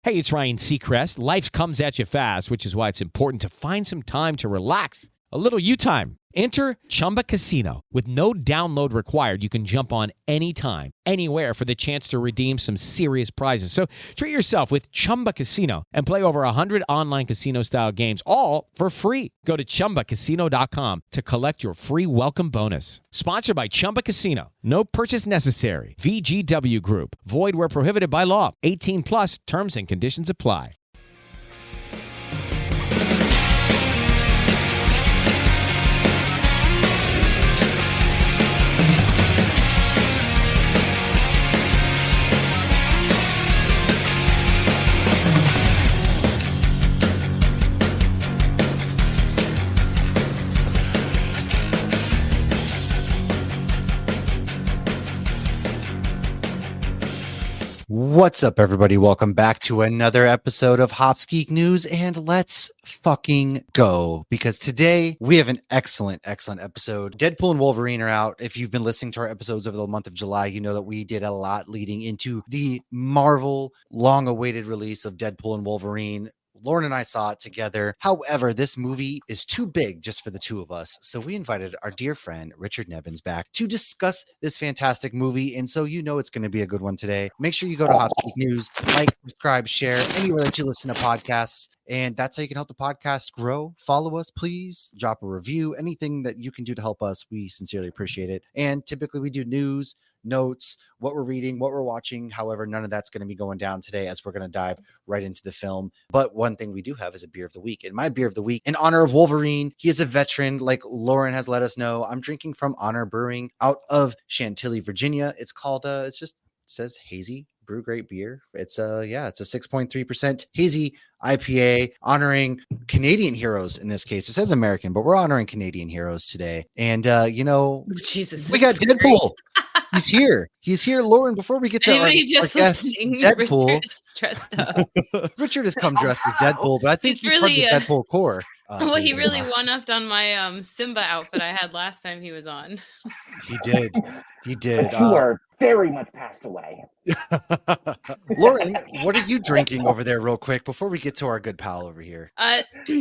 Hey, it's Ryan Seacrest. Life comes at you fast, which is why it's important to find some time to relax. A little you time. Enter Chumba Casino. With no download required, you can jump on anytime, anywhere for the chance to redeem some serious prizes. So treat yourself with Chumba Casino and play over 100 online casino-style games, all for free. Go to ChumbaCasino.com to collect your free welcome bonus. Sponsored by Chumba Casino. No purchase necessary. VGW Group. Void where prohibited by law. 18 plus. Terms and conditions apply. What's up, everybody? Welcome back to another episode of Hops Geek News, and let's fucking go, because today we have an excellent episode. Deadpool and Wolverine are out. If you've been listening to our episodes over the month of July, you know that we did a lot leading into the Marvel long-awaited release of Deadpool and Wolverine. Lauren and I saw it together. However, this movie is too big just for the two of us. So we invited our dear friend, Richard Nebens, back to discuss this fantastic movie. And so you know it's going to be a good one today. Make sure you go to Hot Geek News, like, subscribe, share, anywhere that you listen to podcasts. And that's how you can help the podcast grow. Follow us, please. Drop a review. Anything that you can do to help us, we sincerely appreciate it. And typically we do news, notes, what we're reading, what we're watching. However, none of that's going to be going down today, as we're going to dive right into the film. But one thing we do have is a beer of the week. And my beer of the week, in honor of Wolverine, he is a veteran, like Lauren has let us know. I'm drinking from Honor Brewing out of Chantilly, Virginia. It's called, it says Hazy Brew Great Beer. It's a 6.3% hazy IPA, honoring Canadian heroes in this case. It says American, but we're honoring Canadian heroes today. And Jesus, we got Deadpool. He's here. Lauren, before we get to our guest, Deadpool. Dressed up. Richard has come dressed as Deadpool, but I think he's really part of the Deadpool core. He really one-upped on my Simba outfit I had last time he was on. He did. But you are very much passed away. Lauren, what are you drinking over there real quick before we get to our good pal over here?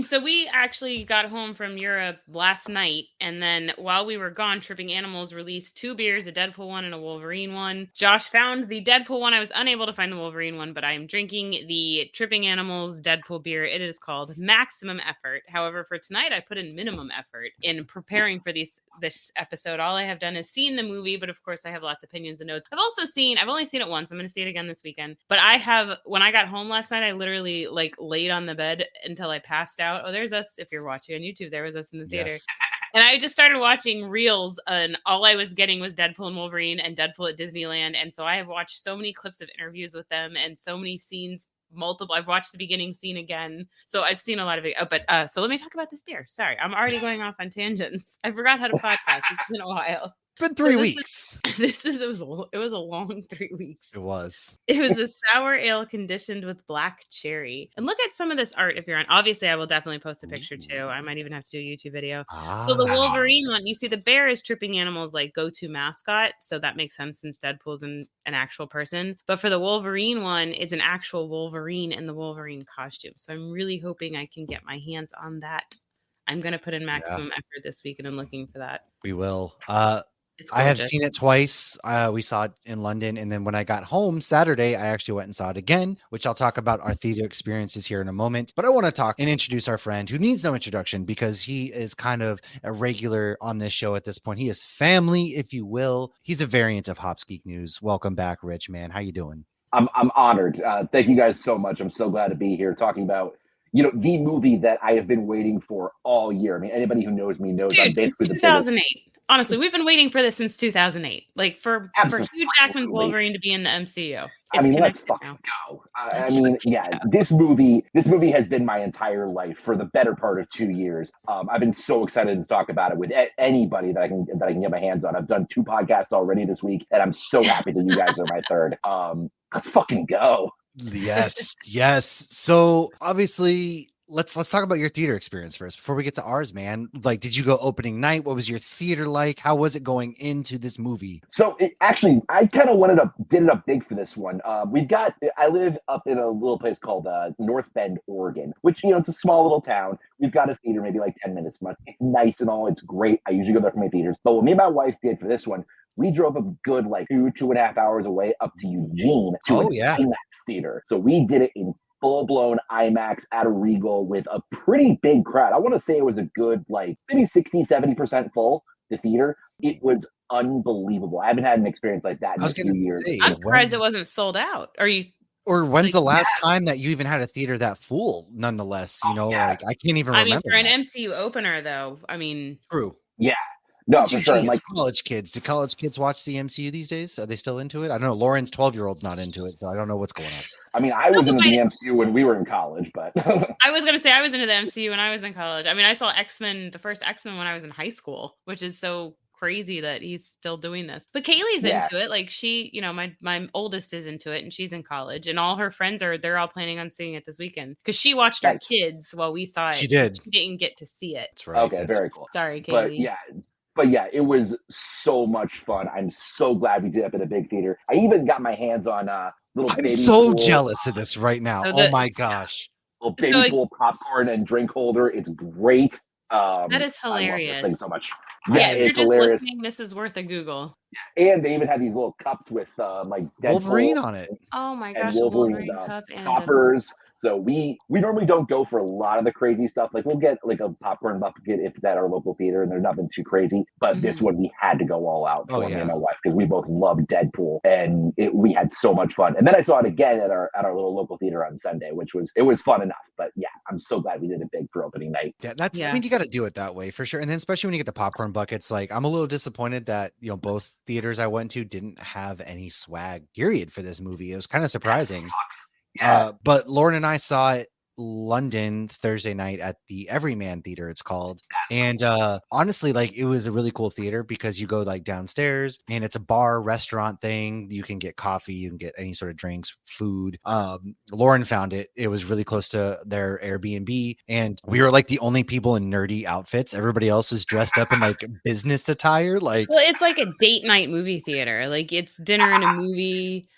So we actually got home from Europe last night, and then while we were gone, Tripping Animals released 2 beers, a Deadpool one and a Wolverine one. Josh found the Deadpool one. I was unable to find the Wolverine one, but I am drinking the Tripping Animals Deadpool beer. It is called Maximum Effort. However, for tonight, I put in minimum effort in preparing for this episode. All I have done is seen the movie, but of course I have lots of opinions and notes. I've only seen it once. I'm going to see it again this weekend. But when I got home last night, I literally laid on the bed until I passed out. Oh, there's us. If you're watching on YouTube, there was us in the theater. Yes. And I just started watching reels, and all I was getting was Deadpool and Wolverine and Deadpool at Disneyland. And so I have watched so many clips of interviews with them and so many scenes. Multiple. I've watched the beginning scene again, so I've seen a lot of it. So let me talk about this beer. Sorry, I'm already going off on tangents. I forgot how to podcast. It's been a while. Been 3 weeks. It was a long 3 weeks. It was a sour ale conditioned with black cherry. And look at some of this art if you're on. Obviously, I will definitely post a picture too. I might even have to do a YouTube video. So the Wolverine one, you see the bear is Tripping Animals' go-to mascot. So that makes sense since Deadpool's an actual person. But for the Wolverine one, it's an actual Wolverine in the Wolverine costume. So I'm really hoping I can get my hands on that. I'm going to put in maximum effort this week, and I'm looking for that. We will. I have seen it twice. We saw it in London. And then when I got home Saturday, I actually went and saw it again, which I'll talk about our theater experiences here in a moment. But I want to talk and introduce our friend who needs no introduction because he is kind of a regular on this show at this point. He is family, if you will. He's a variant of Hops Geek News. Welcome back, Rich, man. How you doing? I'm honored. Thank you guys so much. I'm so glad to be here talking about the movie that I have been waiting for all year. I mean, anybody who knows me knows I'm basically 2008. Honestly, we've been waiting for this since 2008. For Hugh Jackman's Wolverine to be in the MCU. Let's fucking go. This movie has been my entire life for the better part of 2 years. I've been so excited to talk about it with anybody that I can get my hands on. I've done 2 podcasts already this week, and I'm so happy that you guys are my third. Let's fucking go. Yes. So obviously, let's talk about your theater experience first before we get to ours, man. Like, did you go opening night? What was your theater like? How was it going into this movie? So actually, I kind of did it up big for this one. I live up in a little place called North Bend, Oregon, which, it's a small little town. We've got a theater maybe like 10 minutes from us. It's nice and all. It's great. I usually go there for my theaters. But what me and my wife did for this one, we drove a good like 2.5 hours away up to Eugene to an IMAX theater. So we did it in full-blown IMAX at a Regal with a pretty big crowd. I want to say it was a good, like, maybe 60-70% full, the theater. It was unbelievable. I haven't had an experience like that in a few years. I'm surprised it wasn't sold out. Or when's the last time that you even had a theater that full, nonetheless? Like, I can't even remember. For an MCU opener, though, True. Yeah. No, for sure. Like college kids. Do college kids watch the MCU these days? Are they still into it? I don't know. Lauren's 12-year-old's not into it, so I don't know what's going on. I was into the MCU when we were in college, but I was going to say I was into the MCU when I was in college. I saw the first X-Men when I was in high school, which is so crazy that he's still doing this. But Kaylee's into it. Like she, my oldest is into it and she's in college and all her friends they're all planning on seeing it this weekend because she watched our kids while we saw it. She did. She didn't get to see it. That's right. Okay, very cool. Sorry, Kaylee. But yeah, it was so much fun. I'm so glad we did it in a big theater. I even got my hands on little baby so pool. jealous of this right now. Oh my gosh. Little baby pool popcorn and drink holder. It's great. That is hilarious. I love this thing so much. Yeah, it's hilarious. This is worth a Google. And they even had these little cups with like Deadpool Wolverine on it. Oh my gosh, Wolverine cup and toppers. So we normally don't go for a lot of the crazy stuff. Like we'll get like a popcorn bucket if it's at our local theater and there's nothing too crazy. But this one we had to go all out for me and my wife because we both love Deadpool and we had so much fun. And then I saw it again at our little local theater on Sunday, which was fun enough. But yeah, I'm so glad we did it big for opening night. Yeah, I mean, you got to do it that way for sure. And then especially when you get the popcorn buckets, like I'm a little disappointed that both theaters I went to didn't have any swag period for this movie. It was kind of surprising. Yeah. But Lauren and I saw it London Thursday night at the Everyman Theater, it's called. And honestly, like it was a really cool theater because you go like downstairs and it's a bar restaurant thing. You can get coffee, you can get any sort of drinks, food. Lauren found it. It was really close to their Airbnb. And we were like the only people in nerdy outfits. Everybody else is dressed up in like business attire. Well, it's like a date night movie theater. Like it's dinner and a movie.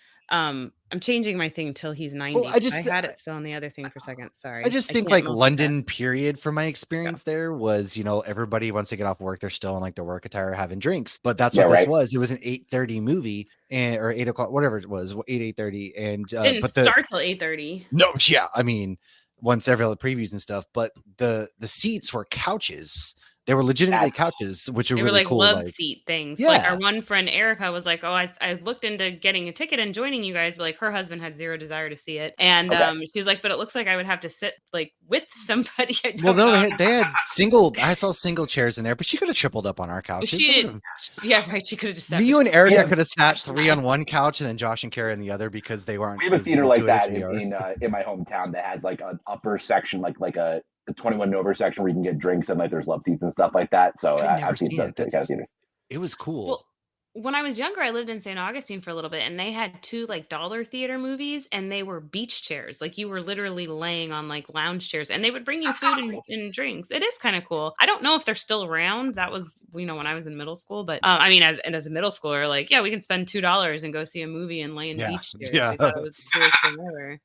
I'm changing my thing till he's 90. Well, I had it still on the other thing for a second. Sorry. I just think like London period from my experience there was, everybody once they get off work, they're still in like their work attire having drinks. But that's what this was. It was an 8:30 movie or 8 o'clock, whatever it was, 8:30. And didn't start till 8:30. No, yeah. I mean, once every other previews and stuff, but the seats were couches. They were legitimately couches, which are really like cool. Love seat things. Yeah. Like our one friend Erica was like, "Oh, I looked into getting a ticket and joining you guys, but like her husband had zero desire to see it." And she's like, "But it looks like I would have to sit like with somebody." They had single. I saw single chairs in there, but she could have tripled up on our couches. She could have just sat. You and Erica could have sat 3 on one couch, and then Josh and Kara on the other because they weren't. We have a theater like that in my hometown that has like an upper section, like a 21 and over section where you can get drinks and like there's love seats and stuff like that. So I've seen that kind of theater. It was cool. Well, when I was younger, I lived in St. Augustine for a little bit and they had 2 like dollar theater movies and they were beach chairs. Like you were literally laying on like lounge chairs and they would bring you food and drinks. It is kind of cool. I don't know if they're still around. That was, when I was in middle school, but as a middle schooler, like, yeah, we can spend $2 and go see a movie and lay in beach chairs. Yeah. I thought it was the coolest thing ever.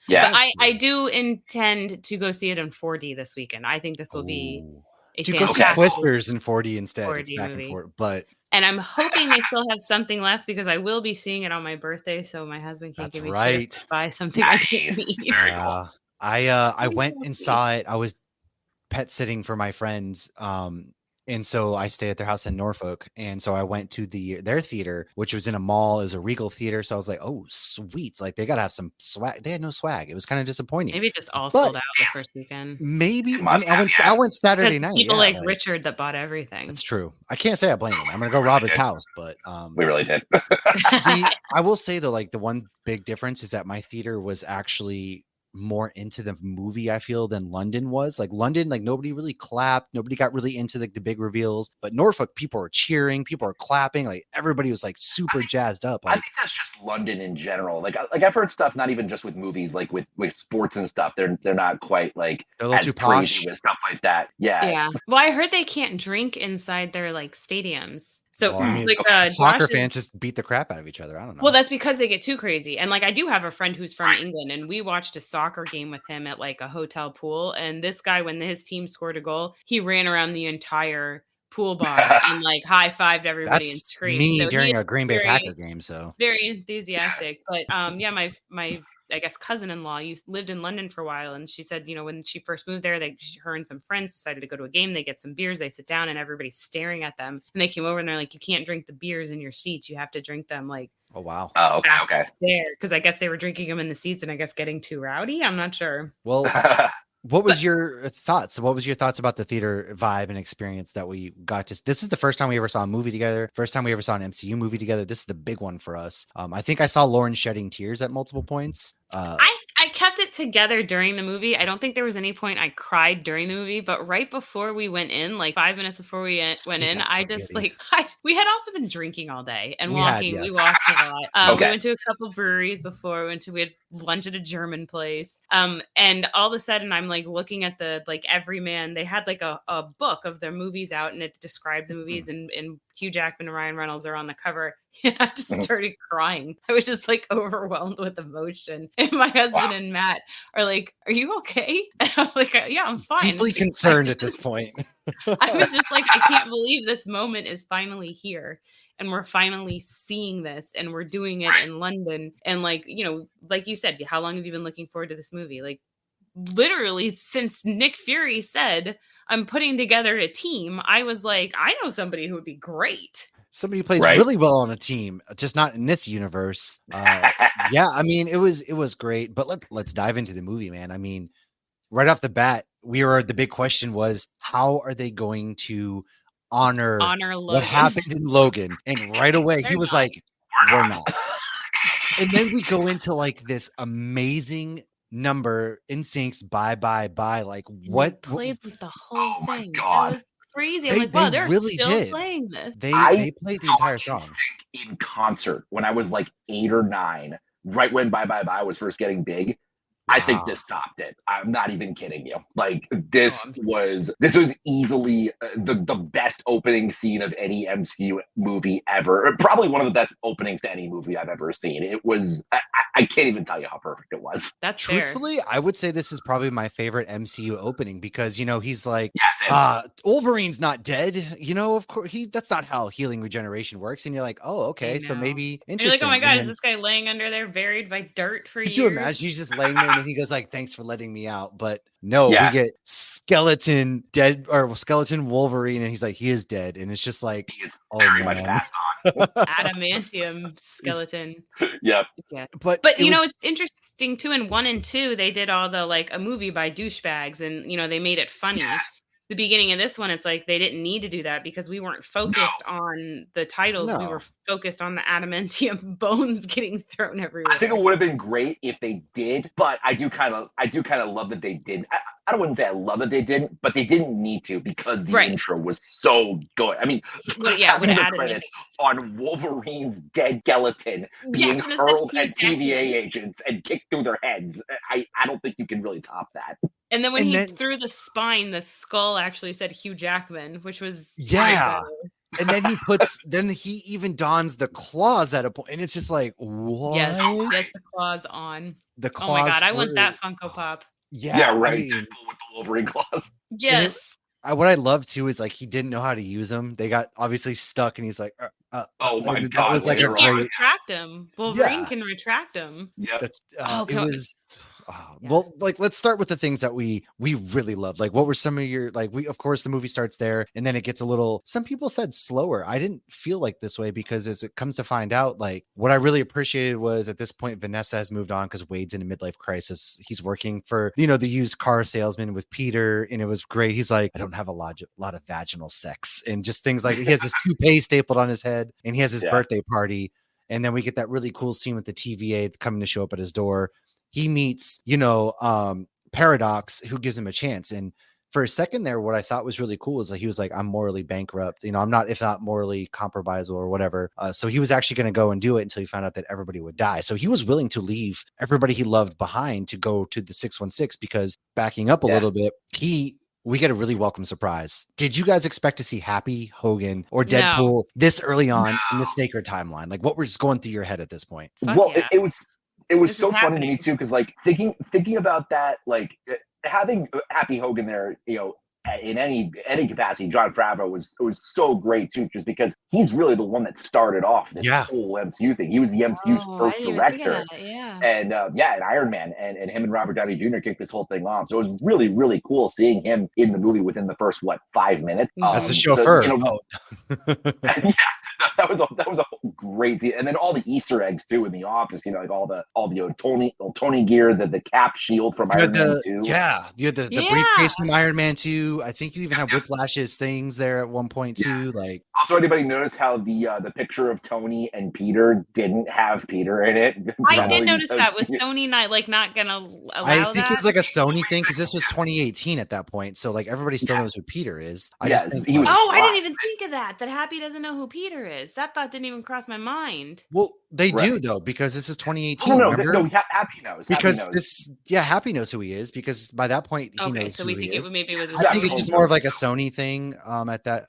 Yeah, but I do intend to go see it in 4D this weekend. I think this will be a go see Twisters in 4D instead. 4D it's back movie. And forth, and I'm hoping they still have something left because I will be seeing it on my birthday, so my husband can't give me shit to buy something I didn't need. I went and saw it. I was pet sitting for my friends. And so I stay at their house in Norfolk. And so I went to their theater, which was in a mall. It was a Regal theater. So I was like, oh, sweet. Like they got to have some swag. They had no swag. It was kind of disappointing. Maybe it just all sold out the first weekend. Maybe. I went Saturday night. People like Richard that bought everything. That's true. I can't say I blame him. I'm going to go rob his house. But we really did. I will say though, like the one big difference is that my theater was actually more into the movie, I feel, than London was. Like London, like nobody really clapped, nobody got really into the big reveals. But Norfolk, people were cheering, people were clapping, like everybody was like super jazzed up. I Like think that's just London in general. Like I've heard stuff, not even just with movies, like with sports and stuff. They're not quite like they're a little as too crazy posh. with stuff like that. Yeah. Yeah. Well, I heard they can't drink inside their like stadiums. So Well, I mean, like soccer Josh is- fans just beat the crap out of each other. I don't know. Well, that's because they get too crazy. And like I do have a friend who's from England, and we watched a soccer game with him at like a hotel pool. And this guy, when his team scored a goal, he ran around the entire pool bar and like high-fived everybody and That's screamed. me So during a Green Bay very, Packer game. So very enthusiastic. But yeah, my I guess cousin-in-law lived in London for a while, and she said, when she first moved there, her and some friends decided to go to a game. They get some beers, they sit down, and everybody's staring at them. And they came over and they're like, "You can't drink the beers in your seats. You have to drink them like oh wow. Oh, okay. there," because I guess they were drinking them in the seats, and I guess getting too rowdy. I'm not sure. Well, what was your thoughts? What was your thoughts about the theater vibe and experience that we got to? This is the first time we ever saw a movie together. First time we ever saw an MCU movie together. This is the big one for us. I think I saw Lauren shedding tears at multiple points. I kept it together during the movie. I don't think there was any point I cried during the movie, but right before we went in, like 5 minutes before we went in, I just we had also been drinking all day and walking. We walked a lot. We went to a couple breweries before. We had lunch at a German place. And all of a sudden I'm like looking at the like Everyman. They had like a book of their movies out, and it described the movies, and Hugh Jackman and Ryan Reynolds are on the cover. And I just started crying. I was just like overwhelmed with emotion. And my husband and Matt are like, "Are you okay?" And I'm like, "Yeah, I'm fine." Deeply concerned at this point. I was just like, I can't believe this moment is finally here. And we're finally seeing this, and we're doing it in London. And like, like you said, how long have you been looking forward to this movie? Like literally since Nick Fury said, "I'm putting together a team," I was like, I know somebody who would be great. Somebody who plays really well on a team, just not in this universe. Yeah, I mean, it was great. But let's dive into the movie, man. I mean, right off the bat, the big question was, how are they going to honor what happened in Logan? And right away, he was like, "We're not." And then we go into like this amazing number, Instinct's Bye Bye Bye. Like what played with the whole thing? God. That was crazy. I'm like, wow, they're really still playing this. They played the entire song in concert when I was like 8 or 9, right when Bye Bye Bye was first getting big. I think this topped it. I'm not even kidding you. Like this was easily the best opening scene of any MCU movie ever. Probably one of the best openings to any movie I've ever seen. It was I can't even tell you how perfect it was. That's truthfully fair. I would say this is probably my favorite MCU opening because he's like, Wolverine's not dead. Of course that's not how healing regeneration works. And you're like, oh, okay, so maybe interesting. You're like, oh my God, is this guy laying under there buried by dirt for years? Could you imagine he's just laying there and he goes like, "Thanks for letting me out." But no, we get skeleton Wolverine, and he's like, he is dead. And it's just like, very much passed on. Adamantium skeleton. Yep. Yeah. But it's interesting too. In 1 and 2, they did all the like a movie by douchebags, and they made it funny. Yeah. The beginning of this one, it's like they didn't need to do that because we weren't focused on the titles. We were focused on the adamantium bones getting thrown everywhere. I think it would have been great if they did, but I do kind of love that they did. I wouldn't say I love that they didn't, but they didn't need to because the intro was so good. I mean, having the credits on Wolverine's dead skeleton being hurled at TVA agents and kicked through their heads. I don't think you can really top that. And then when he threw the spine, the skull actually said Hugh Jackman, which was And then he even dons the claws at a point, and it's just like, what? Yes, the claws on. The claws. Oh my God, I want that Funko Pop. Yeah, right. I mean, Deadpool with the Wolverine claws. Yes. What I love too is like he didn't know how to use them. They got obviously stuck, and he's like, "Oh my God!" That was like he can't retract him. Wolverine can retract him. Yeah, it was. Well, like let's start with the things that we really loved. Like, what were some of your of course the movie starts there, and then it gets a little. Some people said slower. I didn't feel like this way because as it comes to find out, like what I really appreciated was at this point Vanessa has moved on because Wade's in a midlife crisis. He's working for the used car salesman with Peter, and it was great. He's like, I don't have a lot of vaginal sex, and just things like he has his toupee stapled on his head, and he has his birthday party, and then we get that really cool scene with the TVA coming to show up at his door. he meets, Paradox, who gives him a chance. And for a second there, what I thought was really cool is like he was like, I'm morally bankrupt. I'm not, if not morally compromisable or whatever. So he was actually going to go and do it until he found out that everybody would die. So he was willing to leave everybody he loved behind to go to the 616, because backing up a little bit, we get a really welcome surprise. Did you guys expect to see Happy Hogan or Deadpool this early on in the Sacred timeline? Like, what was going through your head at this point? It was so funny to me too, because like thinking about that, like having Happy Hogan there, in any capacity, Jon Favreau was so great too, just because he's really the one that started off this whole MCU thing. He was the MCU's first director, and and Iron Man, and him and Robert Downey Jr. kicked this whole thing off. So it was really, really cool seeing him in the movie within the first 5 minutes. That's the chauffeur. That was a great deal. And then all the Easter eggs too in the office, like all the Tony gear, the cap shield from Iron Man 2. Yeah, you had the briefcase from Iron Man 2. I think you even have Whiplash's things there at one point too. Like, also, anybody notice how the picture of Tony and Peter didn't have Peter in it? I did notice that. Was Sony not gonna allow I think that? it was like a Sony thing, because this was 2018 at that point, so like everybody still knows who Peter is. I just think. I didn't even think of that. That Happy doesn't know who Peter is. That thought didn't even cross my mind. Well, they do though, because this is 2018. No, Happy knows. Happy knows who he is, because by that point he knows so who we he think is. It maybe was. I think it's just more of like a Sony thing. At that,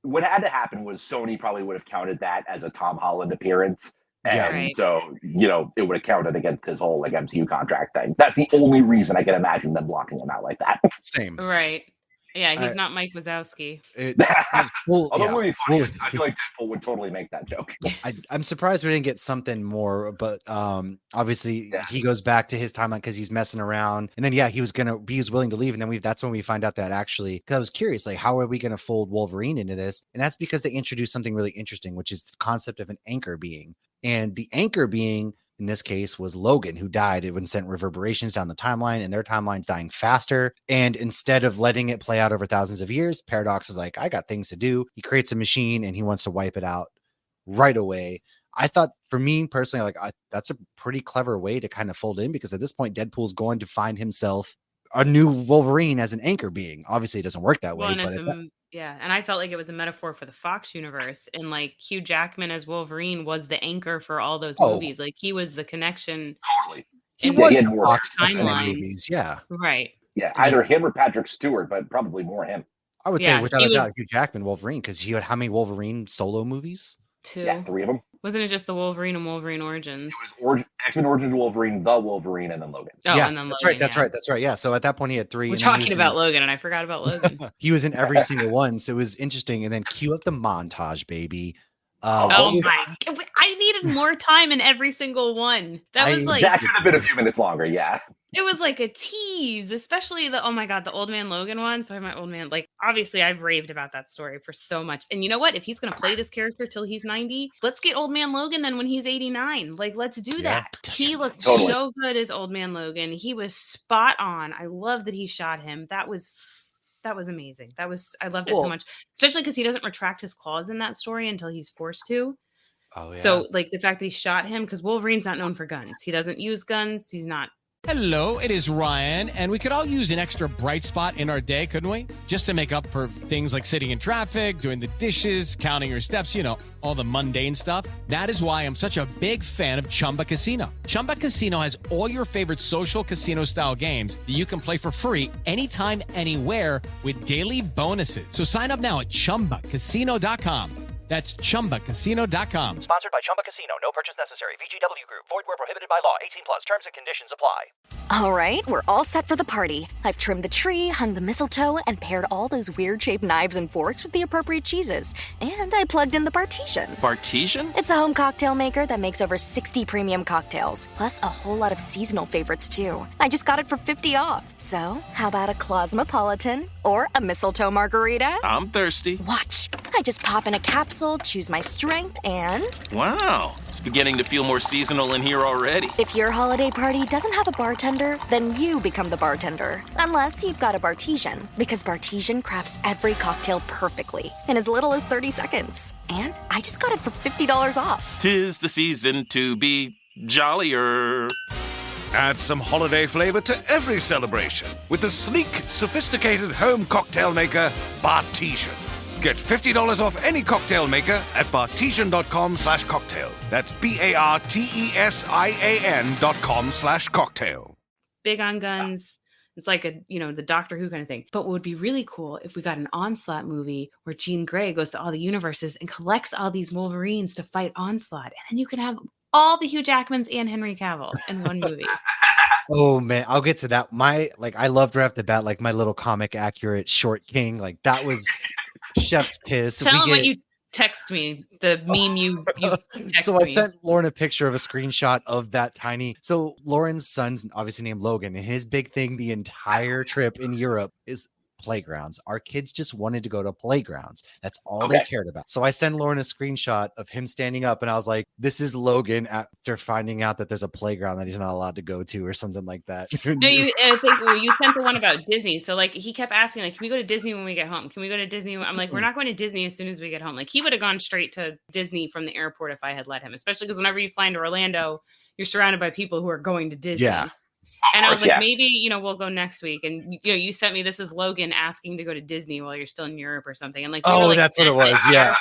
what had to happen was Sony probably would have counted that as a Tom Holland appearance. And so, it would have counted against his whole MCU contract thing. That's the only reason I can imagine them blocking him out like that. Same. Right. Yeah, he's not Mike Wazowski. Although I feel like Deadpool would totally make that joke. I'm surprised we didn't get something more, but obviously he goes back to his timeline because he's messing around, and then he was willing to leave, and then that's when we find out that actually, because I was curious, like, how are we going to fold Wolverine into this? And that's because they introduced something really interesting, which is the concept of an anchor being, and the anchor being in this case was Logan, who died. It would send reverberations down the timeline, and their timeline's dying faster. And instead of letting it play out over thousands of years, Paradox is like, I got things to do. He creates a machine and he wants to wipe it out right away. I thought, for me personally, that's a pretty clever way to kind of fold in, because at this point, Deadpool's going to find himself a new Wolverine as an anchor being. Obviously, it doesn't work that way. And I felt like it was a metaphor for the Fox universe, and like Hugh Jackman as Wolverine was the anchor for all those movies. Like, he was the connection. Totally. He was in Fox movies. Yeah. Right. Yeah. Either him or Patrick Stewart, but probably more him. I would say without a doubt Hugh Jackman Wolverine, because he had how many Wolverine solo movies? 2. Yeah, 3 of them. Wasn't it just the Wolverine and Wolverine Origins? It was X-Men Origins Wolverine, the Wolverine, and then Logan. And then Logan, that's right. Yeah. So at that point he had 3. We're talking about Logan, and I forgot about Logan. He was in every single one, so it was interesting. And then cue up the montage, baby. I needed more time in every single one. That could have been a few minutes longer. Yeah. It was like a tease, especially the Old Man Logan one. Sorry, my old man. Like, obviously, I've raved about that story for so much. And you know what? If he's going to play this character till he's 90, let's get Old Man Logan then when he's 89. Like, let's do that. He looked so good as Old Man Logan. He was spot on. I love that he shot him. That was amazing. I loved it so much, especially because he doesn't retract his claws in that story until he's forced to. Oh, yeah. So, like, the fact that he shot him, because Wolverine's not known for guns. He doesn't use guns. He's not. Hello, it is Ryan, and we could all use an extra bright spot in our day, couldn't we? Just to make up for things like sitting in traffic, doing the dishes, counting your steps, all the mundane stuff. That is why I'm such a big fan of Chumba Casino. Chumba Casino has all your favorite social casino-style games that you can play for free anytime, anywhere with daily bonuses. So sign up now at ChumbaCasino.com. That's ChumbaCasino.com. Sponsored by Chumba Casino. No purchase necessary. VGW Group. Void where prohibited by law. 18+. Terms and conditions apply. All right, we're all set for the party. I've trimmed the tree, hung the mistletoe, and paired all those weird-shaped knives and forks with the appropriate cheeses. And I plugged in the Bartesian. Bartesian? It's a home cocktail maker that makes over 60 premium cocktails, plus a whole lot of seasonal favorites, too. I just got it for $50 off. So, how about a Cosmopolitan or a mistletoe margarita? I'm thirsty. Watch. I just pop in a capsule, choose my strength, and... Wow, it's beginning to feel more seasonal in here already. If your holiday party doesn't have a bartender, then you become the bartender. Unless you've got a Bartesian, because Bartesian crafts every cocktail perfectly in as little as 30 seconds. And I just got it for $50 off. 'Tis the season to be jollier. Add some holiday flavor to every celebration with the sleek, sophisticated home cocktail maker, Bartesian. Get $50 off any cocktail maker at bartesian.com/cocktail. That's BARTESIAN.com/cocktail. Big on guns. It's like the Doctor Who kind of thing. But what would be really cool if we got an Onslaught movie where Jean Grey goes to all the universes and collects all these Wolverines to fight Onslaught. And then you can have all the Hugh Jackmans and Henry Cavill in one movie. Oh man, I'll get to that. I loved right off the bat, like my little comic accurate short king. Like that was chef's kiss. Tell him what you text me, the meme you text So I me. sent Lauren a picture of a screenshot of that tiny. So Lauren's son's obviously named Logan, and his big thing the entire trip in Europe is playgrounds. Our kids just wanted to go to playgrounds. That's all they cared about. So I sent Lauren a screenshot of him standing up, and I was like, this is Logan after finding out that there's a playground that he's not allowed to go to or something like that. No, you sent the one about Disney. So like he kept asking, like, can we go to Disney when we get home? Can we go to Disney? I'm like, we're not going to Disney as soon as we get home. Like he would have gone straight to Disney from the airport if I had let him, especially because whenever you fly into Orlando, you're surrounded by people who are going to Disney. Yeah. And I was like, maybe, we'll go next week. And, you sent me, this is Logan asking to go to Disney while you're still in Europe or something. And like, that's what it was. Yeah.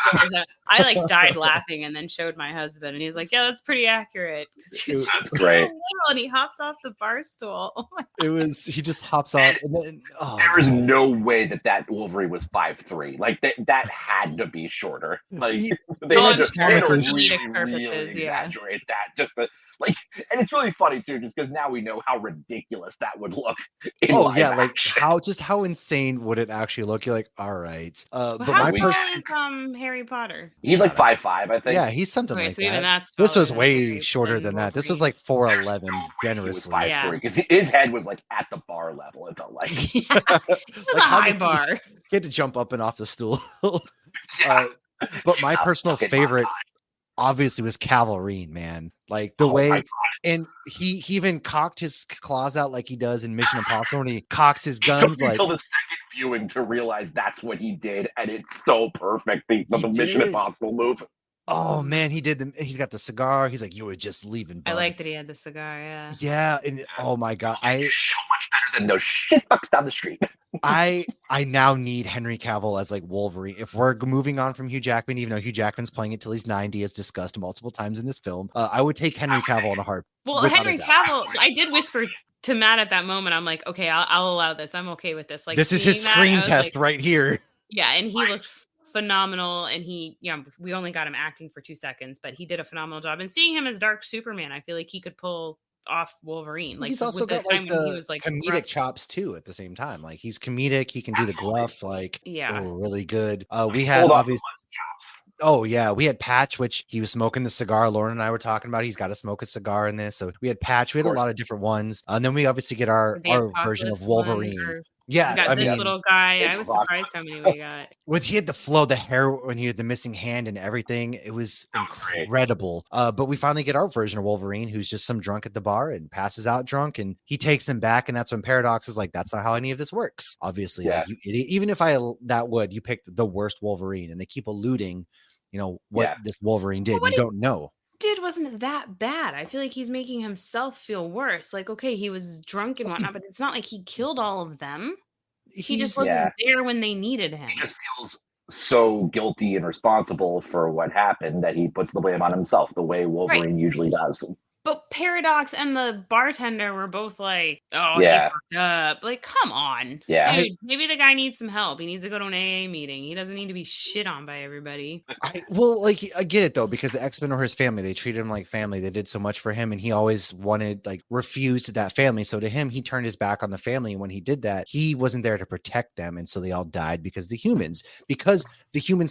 I like died laughing and then showed my husband and he's like, yeah, that's pretty accurate. Because he's just great. so little and he hops off the bar stool. Oh my He just hops off. And then, there is no way that Wolverine was 5'3". Like that had to be shorter. Like they Oh, had to just for really, comedic purposes, really yeah. exaggerate that. Just to, like, and it's really funny too, just because now we know how ridiculous that would look. In live like action. how insane would it actually look? You're like, all right. Well, But how my tall person, is Harry Potter? He's like 5'5", I think. yeah, he's something Okay, like so even that. that's This was taller way than shorter than that. This was Wolverine. like 4'11", He was generously. 5'3", Yeah. because his head was like at the bar level. It felt like. It was a how high does he- bar. He had to jump up and off the stool. Yeah. But my I'll personal fucking favorite obviously was Cavalrine, man. Like the my way, God. and he even cocked his claws out like he does in Mission Impossible, and he cocks his It took guns me like. until the second viewing to realize that's what he did, and it's so perfect. The He Mission did. Impossible move. Oh man, he's got the cigar. He's like, you were just leaving. I bub." like that he had the cigar, yeah. Yeah, and oh my god, So much better than those shitfucks down the street. I now need Henry Cavill as like Wolverine. If we're moving on from Hugh Jackman, even though Hugh Jackman's playing it till he's 90, as discussed multiple times in this film, I would take Henry Cavill in a heart. Well, without a Henry doubt. Cavill, I did whisper to Matt at that moment. I'm like, okay, I'll allow this. I'm okay with this. Like, This is his seeing that, screen I was test like, right here. yeah, and he looked phenomenal. And he, we only got him acting for 2 seconds, but he did a phenomenal job. And seeing him as Dark Superman, I feel like he could pull off Wolverine. Like He's also with the got time like when he the was like comedic rough. chops too. At the same time, like he's comedic. He can do the gruff. Like Yeah. really good. We had Hold on, obviously. Oh yeah, we had Patch, which he was smoking the cigar. Lauren and I were talking about. He's got to smoke a cigar in this. So we had Patch. We had a lot of different ones, and then we obviously get our The version of Apocalypse one, Wolverine. or Yeah, we got I this mean, little guy. I was surprised how many we got. he had the flow, the hair when he had the missing hand and everything. It was great. incredible. But we finally get our version of Wolverine, who's just some drunk at the bar and passes out drunk, and he takes them back. And that's when Paradox is like, "That's not how any of this works." Obviously, Yeah. like, you idiot. Even if you picked the worst Wolverine, and they keep alluding, what this Wolverine did. what You don't know. Did wasn't that bad. I feel like he's making himself feel worse. Like, okay, he was drunk and whatnot, but it's not like he killed all of them. He just wasn't there when they needed him. He just feels so guilty and responsible for what happened that he puts the blame on himself, the way Wolverine usually does. But Paradox and the bartender were both like, oh, Yeah. he fucked up. Like, come on. Yeah. Dude, maybe the guy needs some help. He needs to go to an AA meeting. He doesn't need to be shit on by everybody. I get it though, because the X-Men are his family. They treated him like family. They did so much for him, and he always refused that family. So to him, he turned his back on the family. And when he did that, he wasn't there to protect them. And so they all died because the humans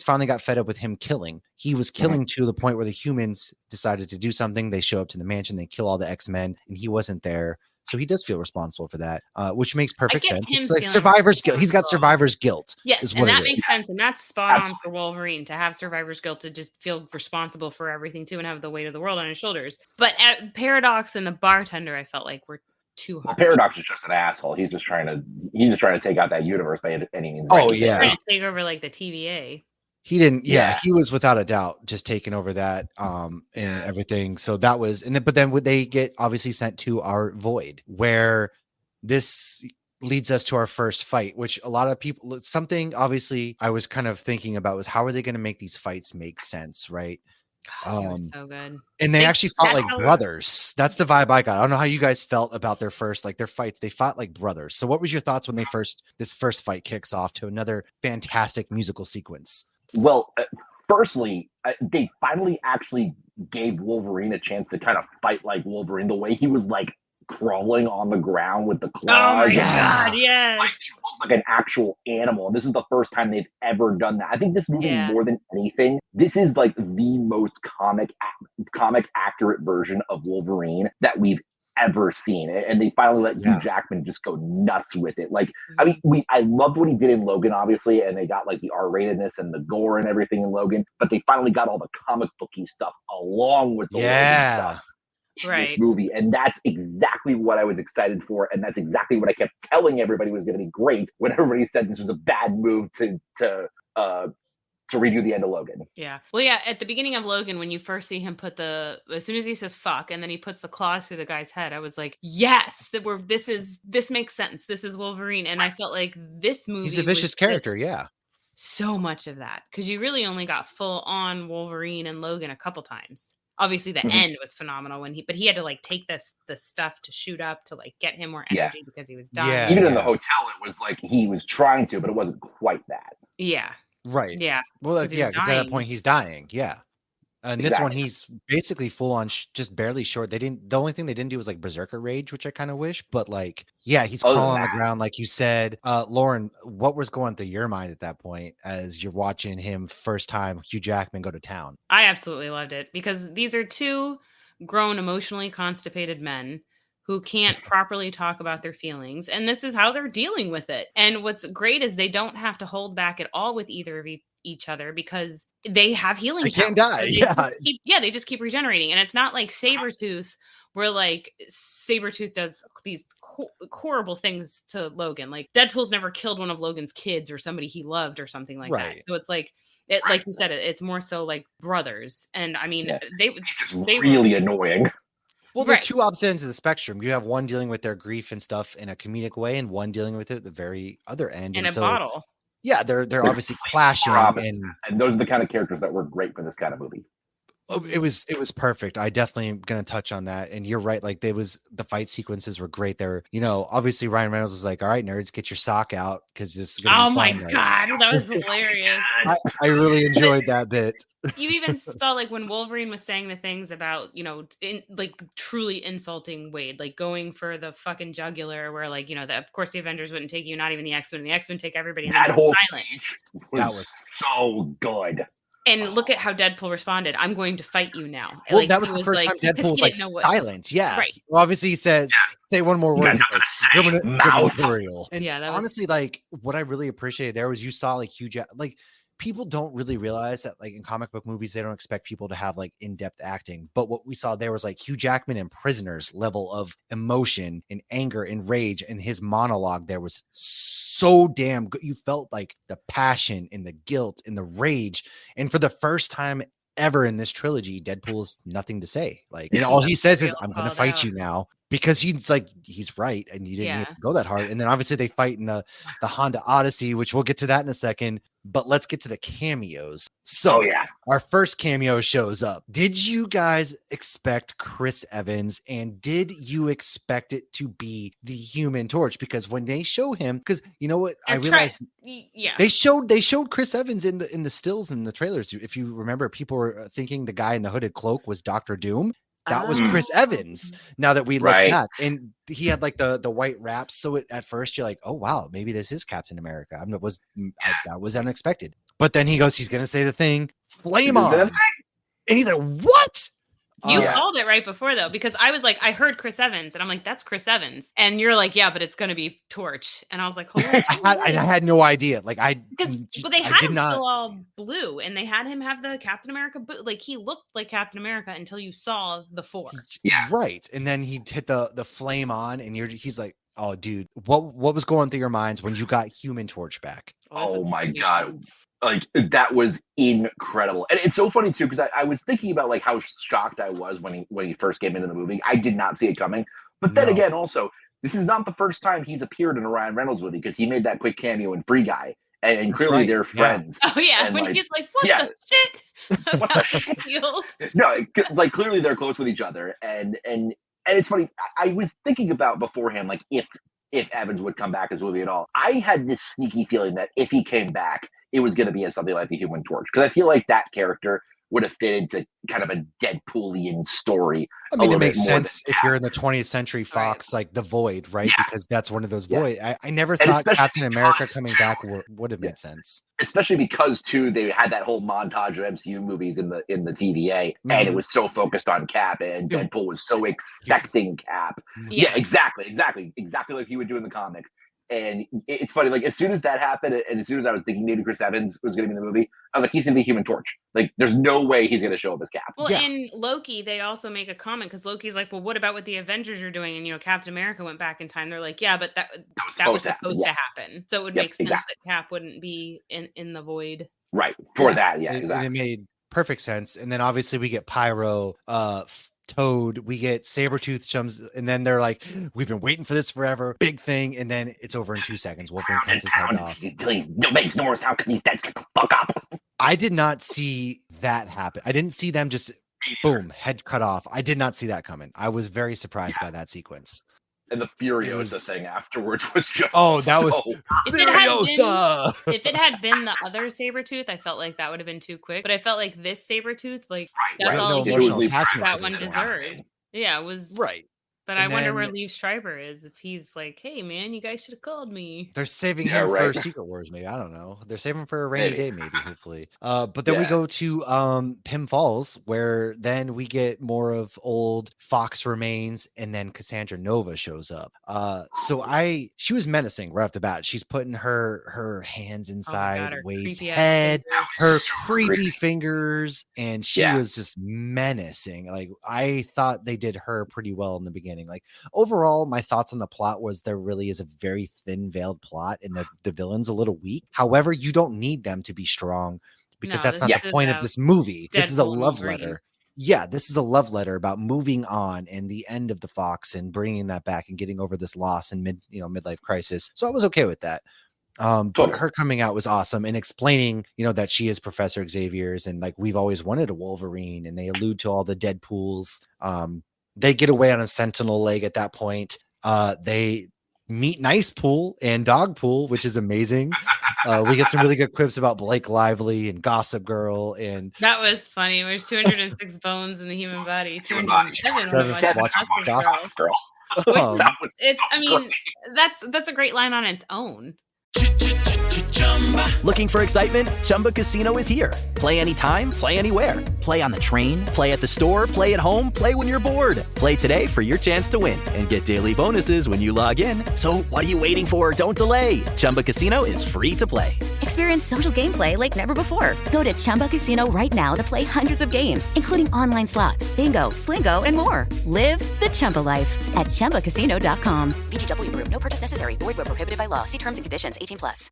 finally got fed up with him killing. He was killing to the point where the humans decided to do something. They show up to the mansion, they kill all the X-Men, and he wasn't there. So he does feel responsible for that, which makes perfect sense. It's like survivor's guilt. He's got survivor's guilt. Yes, and that makes sense. And that's spot on for Wolverine to have survivor's guilt, to just feel responsible for everything too and have the weight of the world on his shoulders. But at Paradox and the bartender, I felt like were too hard. Well, Paradox is just an asshole. He's just trying to take out that universe by any means. Oh yeah, trying to take over like the TVA. He didn't. Yeah, he was without a doubt just taking over that and everything. So that was, and then but then would they get obviously sent to our void where this leads us to our first fight, which a lot of people something obviously I was kind of thinking about was how are they going to make these fights make sense, right? They were so good. And they actually fought like brothers. That's the vibe I got. I don't know how you guys felt about their fights. They fought like brothers. So what was your thoughts when this first fight kicks off to another fantastic musical sequence? Well, firstly, they finally actually gave Wolverine a chance to kind of fight like Wolverine, the way he was like crawling on the ground with the claws. Oh my God, yes. Like, he looked like an actual animal. And this is the first time they've ever done that. I think this movie, more than anything, this is like the most comic accurate version of Wolverine that we've ever seen. And they finally let Hugh Jackman just go nuts with it. Like, I mean, I loved what he did in Logan, obviously, and they got like the R-ratedness and the gore and everything in Logan, but they finally got all the comic booky stuff along with the Logan stuff in this movie. And that's exactly what I was excited for. And that's exactly what I kept telling everybody was going to be great when everybody said this was a bad move to redo the end of Logan. Yeah. Well, yeah, at the beginning of Logan, when you first see him as soon as he says fuck, and then he puts the claws through the guy's head, I was like, yes, this makes sense. This is Wolverine. And I felt like this movie, he's a vicious character. So much of that. Because you really only got full on Wolverine and Logan a couple times. Obviously the end was phenomenal but he had to like take the stuff to shoot up to like get him more energy because he was dying. Even in the hotel, it was like he was trying to, but it wasn't quite that. Yeah. Right. Yeah. Well, because at that point he's dying. Yeah. And this one, he's basically full on, just barely short. The only thing they didn't do was like Berserker Rage, which I kind of wish, but like, yeah, he's crawling on the ground. Like you said, Lauren, what was going through your mind at that point as you're watching him first time, Hugh Jackman, go to town? I absolutely loved it because these are two grown, emotionally constipated men who can't properly talk about their feelings. And this is how they're dealing with it. And what's great is they don't have to hold back at all with either of each other because they have healing. They can't die. They just keep regenerating. And it's not like Sabretooth, where like Sabretooth does these horrible things to Logan. Like Deadpool's never killed one of Logan's kids or somebody he loved or something like that. So it's like, like you said, it's more so like brothers. And I mean, they really annoying. Well, they're two opposite ends of the spectrum. You have one dealing with their grief and stuff in a comedic way, and one dealing with it at the very other end. In a bottle. Yeah, they're obviously clashing, and those are the kind of characters that were great for this kind of movie. It was perfect. I definitely am going to touch on that. And you're right. Like the fight sequences were great. They're, obviously Ryan Reynolds was like, all right, nerds, get your sock out. Cause this is going to be fun. Oh my God. That was hilarious. I really enjoyed that bit. You even saw like when Wolverine was saying the things about, like truly insulting Wade, like going for the fucking jugular where like, of course the Avengers wouldn't take you, not even the X-Men. The X-Men take everybody. That whole speech was so good. And look at how Deadpool responded. I'm going to fight you now. Well, like, that was the first time Deadpool was like silent. Yeah. Right. Well, obviously he says, say one more word. Material. And that honestly, like what I really appreciated there was you saw like huge, like people don't really realize that like in comic book movies, they don't expect people to have like in-depth acting. But what we saw there was like Hugh Jackman in Prisoners level of emotion and anger and rage. And his monologue there was so damn good. You felt like the passion and the guilt and the rage. And for the first time ever in this trilogy, Deadpool's nothing to say. Like, and all he says is, I'm going to fight you now. Because he's right, and you didn't even go that hard. And then obviously they fight in the Honda Odyssey, which we'll get to that in a second. But let's get to the cameos. So our first cameo shows up. Did you guys expect Chris Evans, and did you expect it to be the Human Torch? Because when they show him, because you know what, I realized they showed Chris Evans in the stills in the trailers. If you remember, people were thinking the guy in the hooded cloak was Dr. Doom. That was Chris Evans. Now that we look back, and he had like the white wraps. So at first you're like, oh wow, maybe this is Captain America. That was unexpected. But then he goes, he's gonna say the thing, flame on, and he's like, what? You called it right before though, because I was like, I heard Chris Evans, and I'm like, that's Chris Evans, and you're like, yeah, but it's gonna be Torch, and I was like, holy I had no idea. Like but they had him still all blue, and they had him have the Captain America boot. Like he looked like Captain America until you saw the 4. Yeah, right. And then he hit the flame on, and he's like, oh, dude, what was going through your minds when you got Human Torch back? Oh my God. Like, that was incredible. And it's so funny too, because I was thinking about like how shocked I was when he first came into the movie. I did not see it coming. But then again, also, this is not the first time he's appeared in a Ryan Reynolds movie, because he made that quick cameo in Free Guy. And clearly right. they're friends. Oh yeah, And, when like, he's like, "What the shit?" What about the shield? No, like clearly they're close with each other, and it's funny. I was thinking about beforehand, like if Evans would come back as Wolverine at all. I had this sneaky feeling that if he came back, it was going to be as something like the Human Torch, because I feel like that character would have fit into kind of a Deadpoolian story. I mean, it makes sense if you're in the 20th Century Fox, like The Void, right? Yeah. Because that's one of those void. I never thought Captain America coming back would have made sense. Especially because too, they had that whole montage of MCU movies in the TVA, and it was so focused on Cap, and Deadpool was so expecting Cap. Yeah, exactly like he would do in the comics. And it's funny, like as soon as that happened, and as soon as I was thinking maybe Chris Evans was going to be in the movie, I was like, he's going to be Human Torch. Like, there's no way he's going to show up as Cap. Well, in Loki, they also make a comment, because Loki's like, well, what about what the Avengers are doing? And, Captain America went back in time. They're like, yeah, but that was supposed to happen. So it would make sense that Cap wouldn't be in the void. Right. For that, exactly. It made perfect sense. And then obviously we get Pyro, Toad, we get Sabretooth chums, and then they're like, we've been waiting for this forever, big thing, and then it's over in 2 seconds. Wolverine cuts his head off. No makes no how can he dead? Shut the fuck up. I did not see that happen. I didn't see them just boom, head cut off. I did not see that coming. I was very surprised by that sequence. And the Furiosa thing afterwards was just that was Furiosa. If it had been the other Sabretooth, I felt like that would have been too quick. But I felt like this Sabretooth, like that's all that one deserved. Yeah, it was right. But I wonder where Liev Schreiber is, if he's like, hey man, you guys should have called me. They're saving him for Secret Wars, maybe. I don't know. They're saving him for a rainy day, maybe, hopefully. But then we go to Pym Falls, where then we get more of old Fox remains, and then Cassandra Nova shows up. She was menacing right off the bat. She's putting her hands inside Wade's head, her creepy fingers, and she was just menacing. Like, I thought they did her pretty well in the beginning. Like, overall, my thoughts on the plot was there really is a very thin veiled plot, and the villain's a little weak. However, you don't need them to be strong, because that's not the point of this movie. This is a love letter. Yeah, this is a love letter about moving on and the end of the Fox and bringing that back and getting over this loss and midlife crisis. So I was okay with that. But her coming out was awesome, and explaining, that she is Professor Xavier's, and like, we've always wanted a Wolverine, and they allude to all the Deadpools. They get away on a Sentinel leg at that point. They meet Nice Pool and Dog Pool, which is amazing. We get some really good quips about Blake Lively and Gossip Girl, and that was funny. There's 206 bones in the human body. 207 watch Gossip Girl. That's a great line on its own. Looking for excitement? Chumba Casino is here. Play anytime, play anywhere. Play on the train, play at the store, play at home, play when you're bored. Play today for your chance to win and get daily bonuses when you log in. So what are you waiting for? Don't delay. Chumba Casino is free to play. Experience social gameplay like never before. Go to Chumba Casino right now to play hundreds of games, including online slots, bingo, Slingo, and more. Live the Chumba life at ChumbaCasino.com. VGW Group. No purchase necessary. Void where prohibited by law. See terms and conditions. 18+.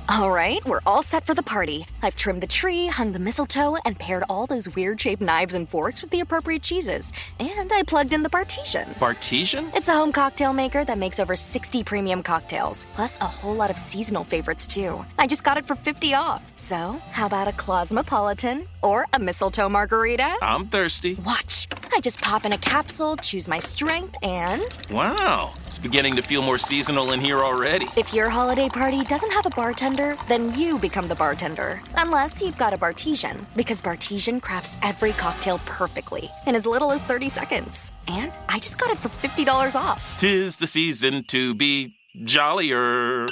All right, we're all set for the party. I've trimmed the tree, hung the mistletoe, and paired all those weird-shaped knives and forks with the appropriate cheeses. And I plugged in the Bartesian. Bartesian? It's a home cocktail maker that makes over 60 premium cocktails, plus a whole lot of seasonal favorites, too. I just got it for 50 off. So, how about a Cosmopolitan or a mistletoe margarita? I'm thirsty. Watch. I just pop in a capsule, choose my strength, and... Wow, it's beginning to feel more seasonal in here already. If your holiday party doesn't have a bartender, then you become the bartender. Unless you've got a Bartesian, because Bartesian crafts every cocktail perfectly in as little as 30 seconds. And I just got it for $50 off. 'Tis the season to be jollier.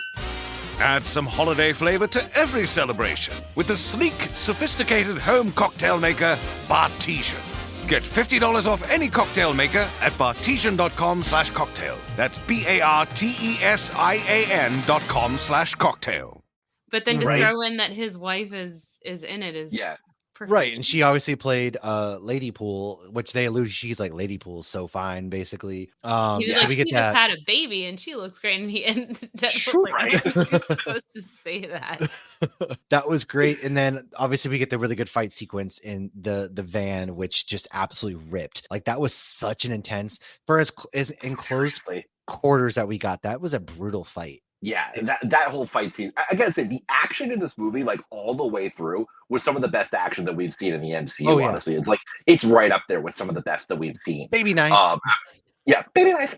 Add some holiday flavor to every celebration with the sleek, sophisticated home cocktail maker, Bartesian. Get $50 off any cocktail maker at bartesian.com/cocktail. That's BARTESIAN.com/cocktail. But then to throw in that his wife is in it is Right, and she obviously played Lady Pool, which they allude she's like Lady Pool's so fine, basically. He was So like, we she get just that. had a baby and she looks great. And Deadpool's Sure, like, I don't think you're supposed to say that. That was great. And then obviously we get the really good fight sequence in the van, which just absolutely ripped. Like that was such an intense for as enclosed quarters that we got. That was a brutal fight. Yeah, that whole fight scene. I gotta say, the action in this movie, like all the way through, was some of the best action that we've seen in the MCU. Oh, yeah. Honestly, it's like it's right up there with some of the best that we've seen. Baby knife. Yeah, baby knife.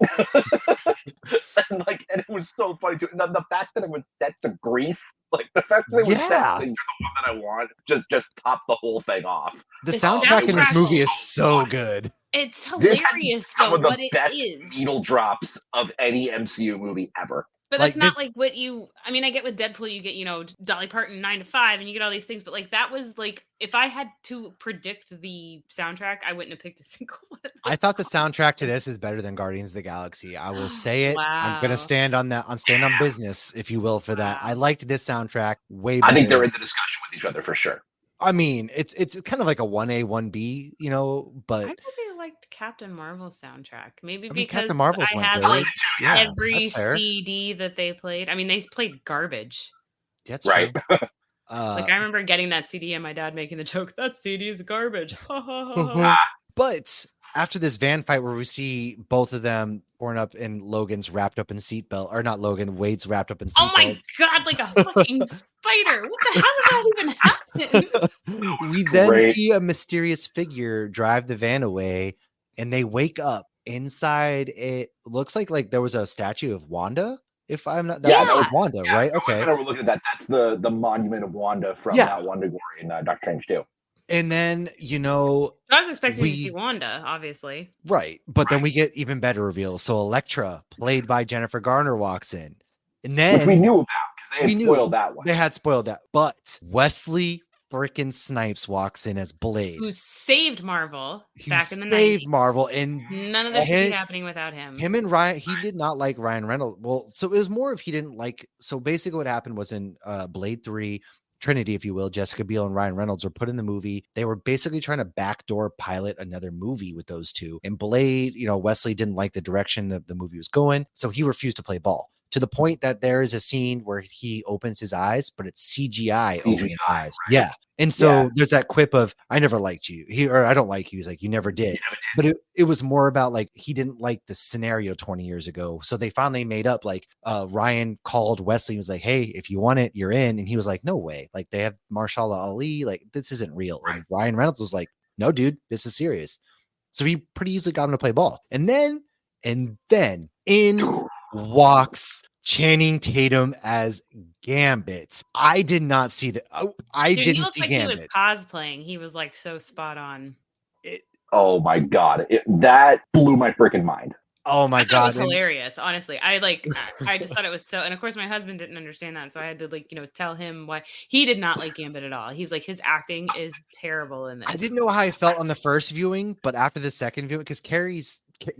and it was so funny too. And the fact that it was set to Greece, like the fact that it was set to, you're the one that I want, just top the whole thing off. The soundtrack in this movie is so good. It's hilarious. Some of the what best it is. needle drops of any MCU movie ever. But that's not like what I mean, I get with Deadpool, you get, Dolly Parton 9 to 5 and you get all these things, but like that was like, if I had to predict the soundtrack, I wouldn't have picked a single one. I thought the soundtrack to this is better than Guardians of the Galaxy. I will say it. Wow. I'm going to stand on that, stand on business, if you will, for that. I liked this soundtrack way better. I think they're in the discussion with each other for sure. I mean, it's kind of like a 1A, 1B, but I really liked Captain Marvel's soundtrack. Maybe because Captain Marvel's I went had good. like Yeah, every that's fair. CD that they played. I mean, they played garbage. That's right. True. Like I remember getting that CD and my dad making the joke, that CD is garbage. But after this van fight where we see both of them torn up and Logan's wrapped up in seatbelt, or not Logan, Wade's wrapped up in seatbelt. Oh my God, like a fucking spider. What the hell did that even happen? We then see a mysterious figure drive the van away and they wake up inside. It looks like there was a statue of Wanda. If I'm not, that was Wanda, right? Okay. We're looking at that. That's the monument of Wanda from Wanda Glory in Doctor Strange 2. And then, I was expecting to see Wanda, obviously. Right. But then we get even better reveals. So Elektra, played by Jennifer Garner, walks in. And then which we knew about because they had spoiled that one. They had spoiled that. But Wesley freaking Snipes walks in as Blade. Who saved Marvel back in the 90s. Saved Marvel. And none of this would be happening without him. Him and Ryan, he did not like Ryan Reynolds. Well, so it was more of he didn't like. So basically what happened was in Blade 3, Trinity, if you will, Jessica Biel and Ryan Reynolds were put in the movie. They were basically trying to backdoor pilot another movie with those two. And Blade, Wesley didn't like the direction that the movie was going. So he refused to play ball, to the point that there is a scene where he opens his eyes, but it's CGI opening eyes. Right. Yeah. And so there's that quip of, I never liked you. I don't like you. He's like, you never did. But it was more about like, he didn't like the scenario 20 years ago. So they finally made up, like Ryan called Wesley and was like, hey, if you want it, you're in. And he was like, no way. Like they have Mahershala Ali. Like this isn't real. Right. And Ryan Reynolds was like, no, dude, this is serious. So he pretty easily got him to play ball. And then in walks Channing Tatum as Gambit. I did not see that. I didn't see Gambit. He was cosplaying. He was like so spot on. Oh my God. That blew my freaking mind. Oh my God. It was hilarious. Honestly. I just thought it was so, and of course my husband didn't understand that. So I had to tell him why he did not like Gambit at all. He's like, his acting is terrible in this. I didn't know how I felt on the first viewing, but after the second viewing, because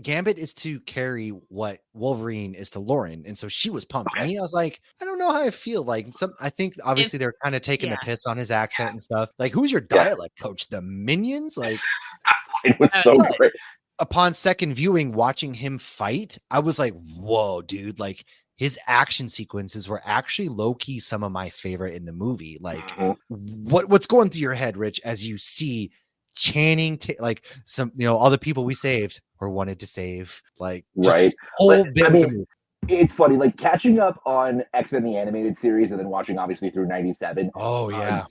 Gambit is to Carrie what Wolverine is to Lauren, and so she was pumped. Okay. Me, I was like, I don't know how I feel. Like, I think obviously they're kind of taking the piss on his accent and stuff. Like, who's your dialect coach? The Minions? Like, it was so great. Upon second viewing, watching him fight, I was like, whoa, dude! Like, his action sequences were actually low key some of my favorite in the movie. Like, what's going through your head, Rich, as you see Channing, like some, all the people we saved or wanted to save, like just whole bit of the movie. It's funny, like catching up on X-Men the animated series and then watching obviously through 97. Oh yeah.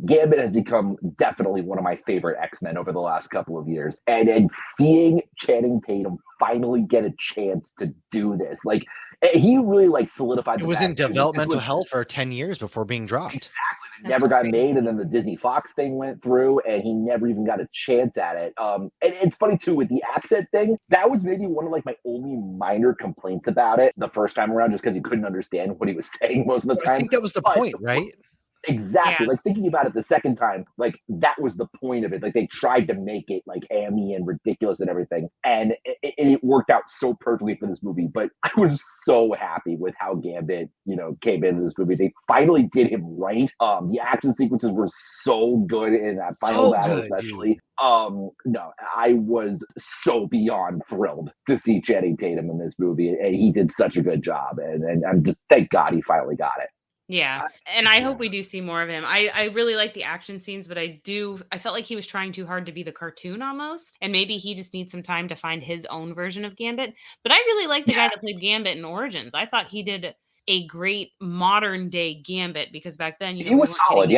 Gambit has become definitely one of my favorite X-Men over the last couple of years. And seeing Channing Tatum finally get a chance to do this, like he really solidified. It was in developmental hell for 10 years before being dropped. Exactly. It never got made, and then the Disney Fox thing went through, and he never even got a chance at it. And it's funny too with the accent thing. That was maybe one of my only minor complaints about it the first time around, just because you couldn't understand what he was saying most of the time. I think that was the point, right? Exactly. Yeah. Like thinking about it the second time, like that was the point of it. Like they tried to make it like hammy and ridiculous and everything, and it worked out so perfectly for this movie. But I was so happy with how Gambit, came into this movie. They finally did him right. The action sequences were so good in that final battle, especially. Dude. No, I was so beyond thrilled to see Channing Tatum in this movie, and he did such a good job. And I'm just thank God he finally got it. Yeah. And I hope we do see more of him. I really like the action scenes, but I felt like he was trying too hard to be the cartoon almost. And maybe he just needs some time to find his own version of Gambit. But I really like the guy that played Gambit in Origins. I thought he did a great modern day Gambit because back then, he was solid,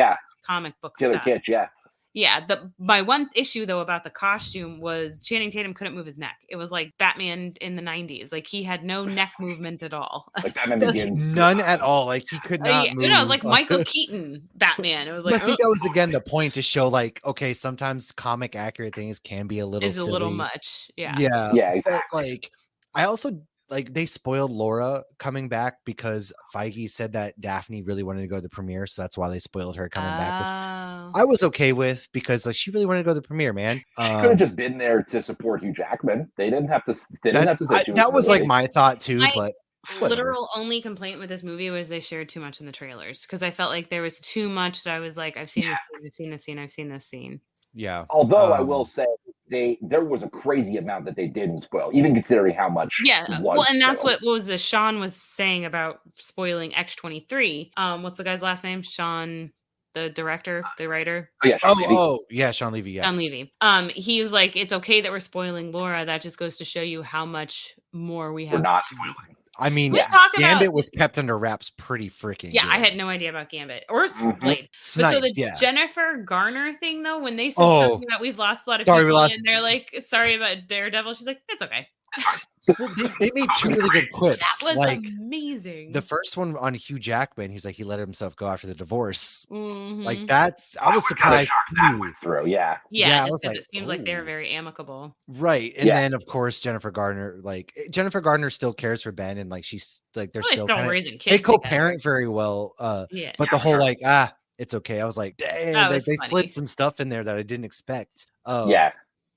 comic book Taylor stuff. Kitsch, Yeah, my one issue though about the costume was Channing Tatum couldn't move his neck. It was like Batman in the 90s. Like he had no neck movement at all. Like Batman Begins. None at all. Like he could not move. It was like Michael Keaton Batman. It was like I think that was again the point to show like, okay, sometimes comic accurate things can be a little silly. A little much. Yeah. Yeah. Exactly. But, like I also like they spoiled Laura coming back because Feige said that Daphne really wanted to go to the premiere, so that's why they spoiled her coming back. Which I was okay with because like she really wanted to go to the premiere, man. She could have just been there to support Hugh Jackman. They didn't have to. That was like my thought too, but whatever. Literal only complaint with this movie was they shared too much in the trailers because I felt like there was too much that I was like, I've seen this scene, I've seen this scene, I've seen this scene. Yeah. Although I will say there was a crazy amount that they didn't spoil, even considering how much. Yeah. Was and that's spoiled. what was this? Sean was saying about spoiling X-23. What's the guy's last name? Sean, the director, the writer. Oh yeah. Sean Levy. Yeah. Sean Levy. He was like, it's okay that we're spoiling Laura. That just goes to show you how much more we have. We're not spoiling. I mean, Gambit was kept under wraps pretty freaking good. I had no idea about Gambit or Blade. Snipes, but so the Jennifer Garner thing, though, when they said something about we've lost a lot of people and they're like, sorry about Daredevil, she's like, it's okay. Well, they made two really good quips. That was like, amazing. The first one on Hugh Jackman, he's like, he let himself go after the divorce. Mm-hmm. Like I was surprised through. Yeah, I was like, it seems like they're very amicable. Right. And then of course Jennifer Gardner still cares for Ben and like she's like they're still raising kids. They co-parent very well. But the whole like, it's okay. I was like, dang, they slid some stuff in there that I didn't expect. And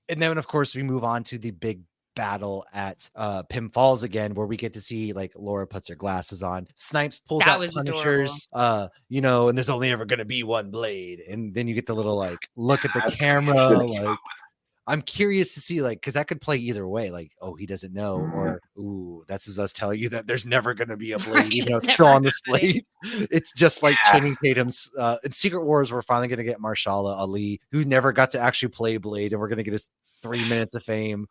then of course we move on to the big battle at Pym Falls again, where we get to see like Laura puts her glasses on, Snipes pulls out Punishers, and there's only ever gonna be one blade, and then you get the little like look at the camera. Like I'm curious to see like because that could play either way, like he doesn't know, or that's us telling you that there's never gonna be a blade, even though it's still on the slate. It's just like Channing Tatum's in Secret Wars, we're finally gonna get Marshala Ali, who never got to actually play Blade, and we're gonna get his 3 minutes of fame.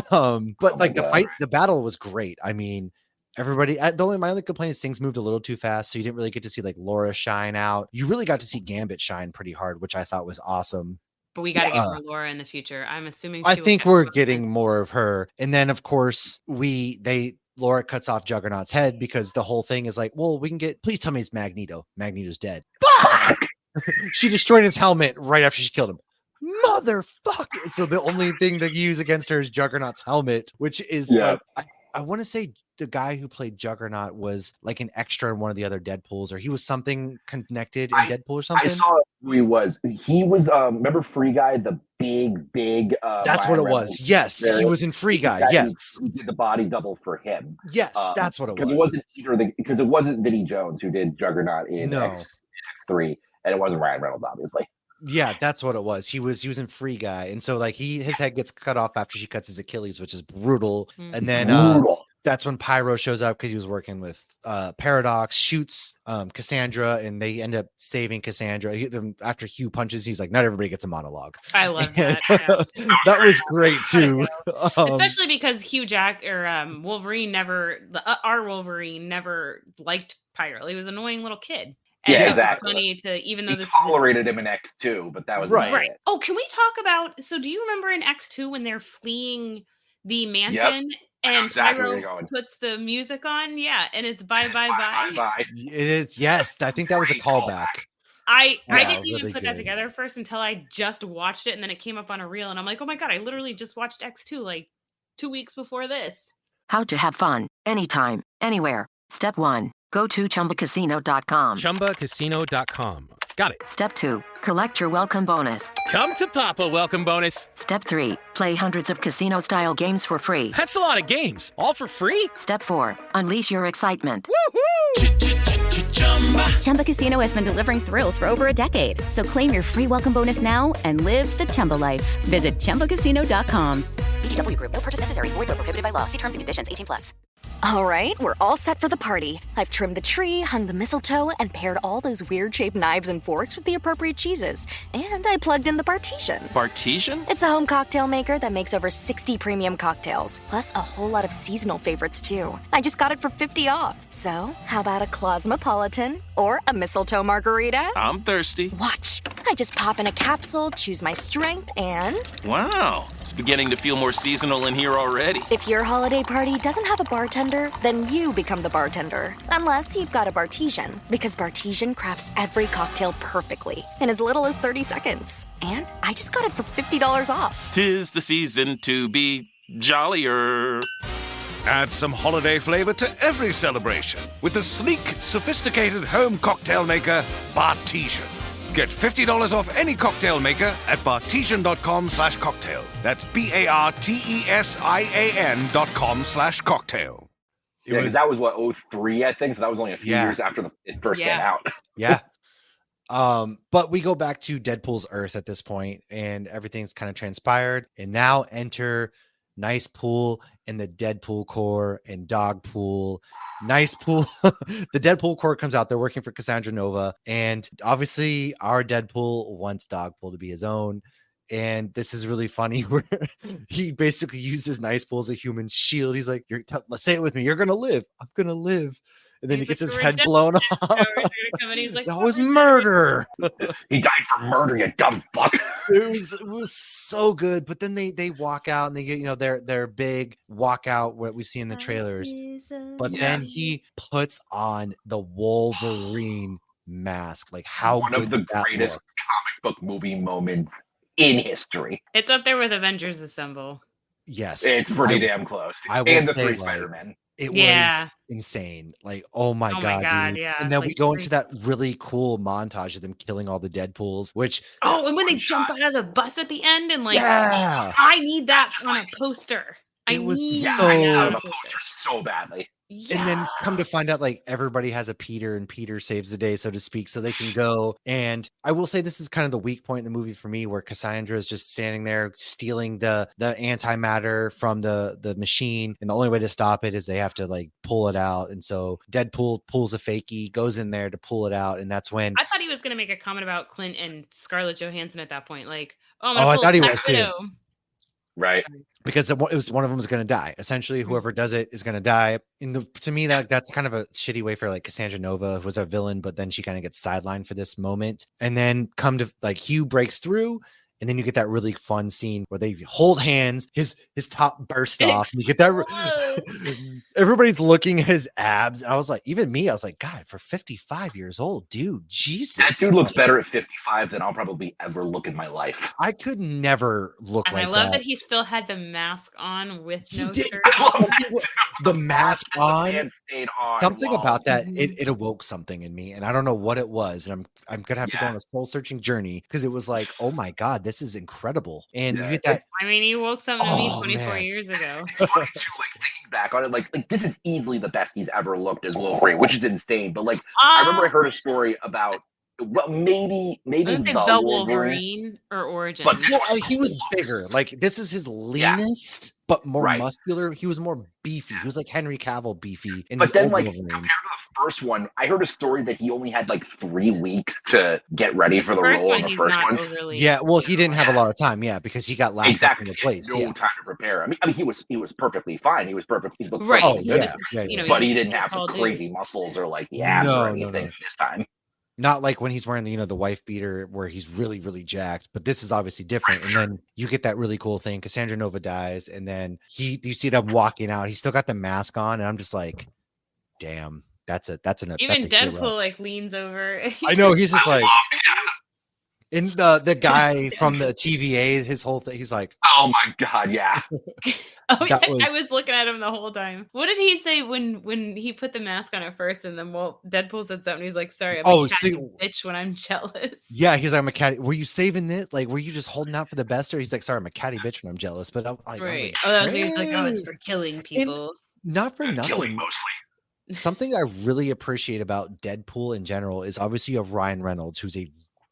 But like the battle was great. I mean, everybody, my only complaint is things moved a little too fast. So you didn't really get to see like Laura shine out. You really got to see Gambit shine pretty hard, which I thought was awesome. But we got to get more Laura in the future. I'm assuming. I think we're getting more of her. And then of course Laura cuts off Juggernaut's head because the whole thing is like, well, please tell me it's Magneto. Magneto's dead. Fuck! She destroyed his helmet right after she killed him. Motherfucker. So the only thing to use against her is Juggernaut's helmet, which is like, I want to say the guy who played Juggernaut was like an extra in one of the other Deadpools, or he was something connected in Deadpool or something. I saw who he was. He was remember Free Guy, the big that's what it was. Yes, he was in Free Guy. Yes, he did the body double for him. Yes, that's what it was. It wasn't because it wasn't Vinnie Jones who did Juggernaut in X3, and it wasn't Ryan Reynolds, obviously. Yeah, that's what it was. He was in Free Guy, and so like his head gets cut off after she cuts his Achilles, which is brutal. And then that's when Pyro shows up because he was working with Paradox, shoots Cassandra, and they end up saving Cassandra. After Hugh punches, he's like, not everybody gets a monologue. I love that. That was great too. Especially because Wolverine our Wolverine never liked Pyro. He was an annoying little kid. And exactly. Funny to even though he tolerated him in X2, but that was right. Oh, can we talk about? So, do you remember in X2 when they're fleeing the mansion and Pyro puts the music on? Yeah, and it's bye. It is. Yes, I think that was a callback. I didn't even put that together first until I just watched it, and then it came up on a reel, and I'm like, oh my god, I literally just watched X2 like 2 weeks before this. How to have fun anytime, anywhere. Step 1. Go to ChumbaCasino.com. ChumbaCasino.com. Got it. Step 2. Collect your welcome bonus. Come to Papa welcome bonus. Step 3. Play hundreds of casino-style games for free. That's a lot of games. All for free? Step 4. Unleash your excitement. Woohoo! Chumba Casino has been delivering thrills for over a decade. So claim your free welcome bonus now and live the Chumba life. Visit ChumbaCasino.com. VGW Group. No purchase necessary. Void where prohibited by law. See terms and conditions. 18+. All right, we're all set for the party. I've trimmed the tree, hung the mistletoe, and paired all those weird-shaped knives and forks with the appropriate cheeses. And I plugged in the Bartesian. Bartesian? It's a home cocktail maker that makes over 60 premium cocktails, plus a whole lot of seasonal favorites, too. I just got it for 50 off. So, how about a Cosmopolitan or a mistletoe margarita? I'm thirsty. Watch. I just pop in a capsule, choose my strength, and... Wow. It's beginning to feel more seasonal in here already. If your holiday party doesn't have a bartender, then you become the bartender. Unless you've got a Bartesian, because Bartesian crafts every cocktail perfectly in as little as 30 seconds. And I just got it for $50 off. 'Tis the season to be jollier. Add some holiday flavor to every celebration with the sleek, sophisticated home cocktail maker, Bartesian. Get $50 off any cocktail maker at bartesian.com/cocktail. That's BARTESIAN.com/cocktail. That was what, 03, I think. So that was only a few years after it first came out. Yeah. But we go back to Deadpool's Earth at this point, and everything's kind of transpired. And now enter Nice Pool and the Deadpool Corps and Dog Pool. Nice Pool. The Deadpool Corps comes out. They're working for Cassandra Nova. And obviously, our Deadpool wants Dog Pool to be his own. And this is really funny where he basically uses Nice Pool as a human shield. He's like, let's say it with me. You're going to live. I'm going to live. And then he gets his head blown off. That was murder. He died for murder, you dumb fuck. It was so good. But then they walk out and they get, their big walkout, what we see in the trailers. But then he puts on the Wolverine mask. Like, how one good of the greatest comic book movie moments in history. It's up there with Avengers Assemble. Yes. It's pretty damn close. I will and the say, 3 Spider-Man. It was insane. Like, oh my god, dude. Yeah. And then we go into that really cool montage of them killing all the Deadpools, which and when they jump out of the bus at the end and I need that on a poster. It was so badly. Yeah. And then come to find out, like, everybody has a Peter and Peter saves the day, so to speak, so they can go. And I will say this is kind of the weak point in the movie for me, where Cassandra is just standing there stealing the antimatter from the machine. And the only way to stop it is they have to, like, pull it out. And so Deadpool pulls a fakie, goes in there to pull it out. And that's when I thought he was going to make a comment about Clint and Scarlett Johansson at that point. Like, I thought he was too. Right. Because it was one of them was going to die. Essentially, whoever does it is going to die. To me, that's kind of a shitty way for, like, Cassandra Nova, who was a villain, but then she kind of gets sidelined for this moment. And then Hugh breaks through. And then you get that really fun scene where they hold hands, his top burst off. And you get that. Everybody's looking at his abs. And I was like, even me, I was like, God, for 55 years old, dude, Jesus. That dude looks better at 55 than I'll probably ever look in my life. I could never look and like that. I love that he still had the mask on with no shirt. The mask on. Stayed on. Something about that, it awoke something in me. And I don't know what it was. And I'm going to have to go on a soul searching journey, because it was like, oh my God, this is incredible. And you get that. I mean, he woke something to me 24 years ago. It's funny too, like, thinking back on it, like this is easily the best he's ever looked as Wolverine, which is insane. But, like, I remember I heard a story about, well, maybe the Wolverine or Origin. But he was bigger. Like, this is his leanest, but more muscular. He was more beefy. He was like Henry Cavill beefy. But then, like, compared to the first one, I heard a story that he only had like 3 weeks to get ready for the role in the first one. He didn't have a lot of time. Because he got last in his place. No time to prepare. I mean, he was perfectly fine. He looked right. But he didn't have the crazy muscles or, like, the abs or anything this time. Not like when he's wearing the wife beater where he's really, really jacked, but this is obviously different. And then you get that really cool thing. Cassandra Nova dies, and then you see them walking out. He's still got the mask on, and I'm just like, damn, that's Deadpool hero. Like, leans over. I know, he's just like, and the guy from the TVA, his whole thing, he's like, Oh my god, yeah. Oh, yeah, That was- I was looking at him the whole time. What did he say when he put the mask on at first, and then Deadpool said something? He's like, "Sorry, I'm a catty bitch when I'm jealous." Yeah, he's like, I'm a catty. Were you saving this? Like, were you just holding out for the best? Or he's like, sorry, I'm a catty bitch when I'm jealous. But Right. He's like, oh, it's for killing people. And not for nothing. Killing mostly. Something I really appreciate about Deadpool in general is obviously you have Ryan Reynolds, who's a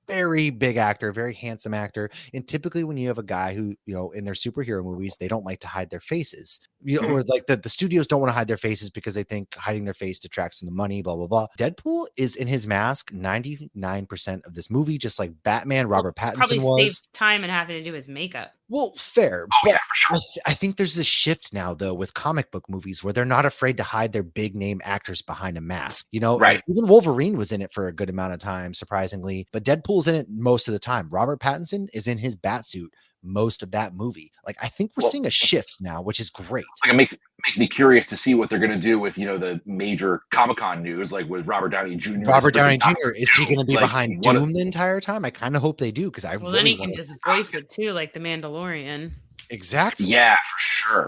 very big actor, very handsome actor. And typically when you have a guy who, in their superhero movies, they don't like to hide their faces. Or like the studios don't want to hide their faces because they think hiding their face detracts from the money, blah, blah, blah. Deadpool is in his mask 99% of this movie, just like Batman, Robert Pattinson probably was. saves time and having to do his makeup. Well, fair. Oh, but yeah, for sure. I think there's this shift now, though, with comic book movies where they're not afraid to hide their big name actors behind a mask. Right. Like, even Wolverine was in it for a good amount of time, surprisingly, but Deadpool's in it most of the time. Robert Pattinson is in his Batsuit most of that movie. Like, I think we're seeing a shift now, which is great. Like, it makes me curious to see what they're going to do with the major Comic-Con news, like with Robert Downey Jr. Robert Downey Jr. Is he going to be behind what Doom the entire time? I kind of hope they do because then he can just voice it too, like the Mandalorian. Exactly. Yeah,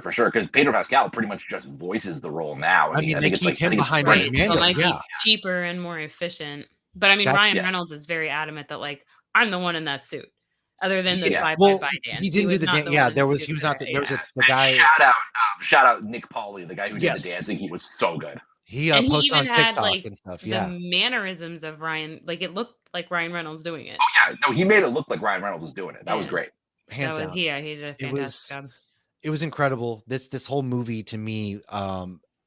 for sure. Because Pedro Pascal pretty much just voices the role now. I mean, they keep him behind his Mando. It might be cheaper and more efficient. But I mean, Ryan Reynolds is very adamant that like I'm the one in that suit. Other than the bye dance, he didn't do the dance. Yeah, he was not. There was the guy. Shout out Nick Pauly, the guy who did the dancing. He was so good. He posted on TikTok and stuff. Yeah, the mannerisms of Ryan, like it looked like Ryan Reynolds doing it. Oh yeah, no, he made it look like Ryan Reynolds was doing it. That was great. Hands down. Yeah, he did a fantastic job. It was incredible. This whole movie to me,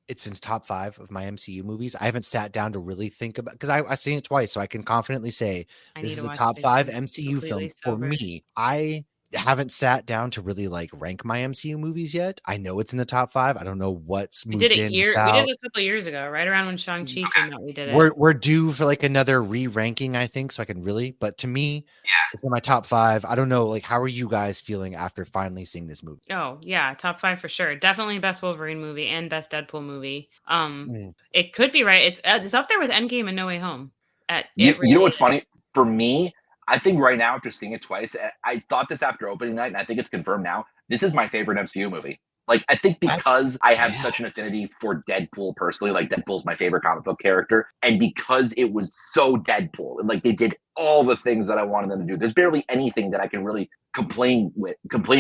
it's in the top 5 of my MCU movies. I haven't sat down to really think about because I've seen it twice, so I can confidently say this is a top 5 MCU film for me. I haven't sat down to really like rank my MCU movies yet. I know it's in the top 5. I don't know what's moved in. We did it a couple of years ago, right around when Shang-Chi came out. We did it. We're due for like another re-ranking, I think, so I can really. But to me, it's in my top 5. I don't know, like, how are you guys feeling after finally seeing this movie? Oh yeah, top 5 for sure. Definitely best Wolverine movie and best Deadpool movie. It could be right. It's up there with Endgame and No Way Home. You know what's funny for me? I think right now, after seeing it twice, I thought this after opening night, and I think it's confirmed now. This is my favorite MCU movie. Like, I think because I have such an affinity for Deadpool personally, like Deadpool's my favorite comic book character, and because it was so Deadpool, and like they did all the things that I wanted them to do. There's barely anything that I can really complain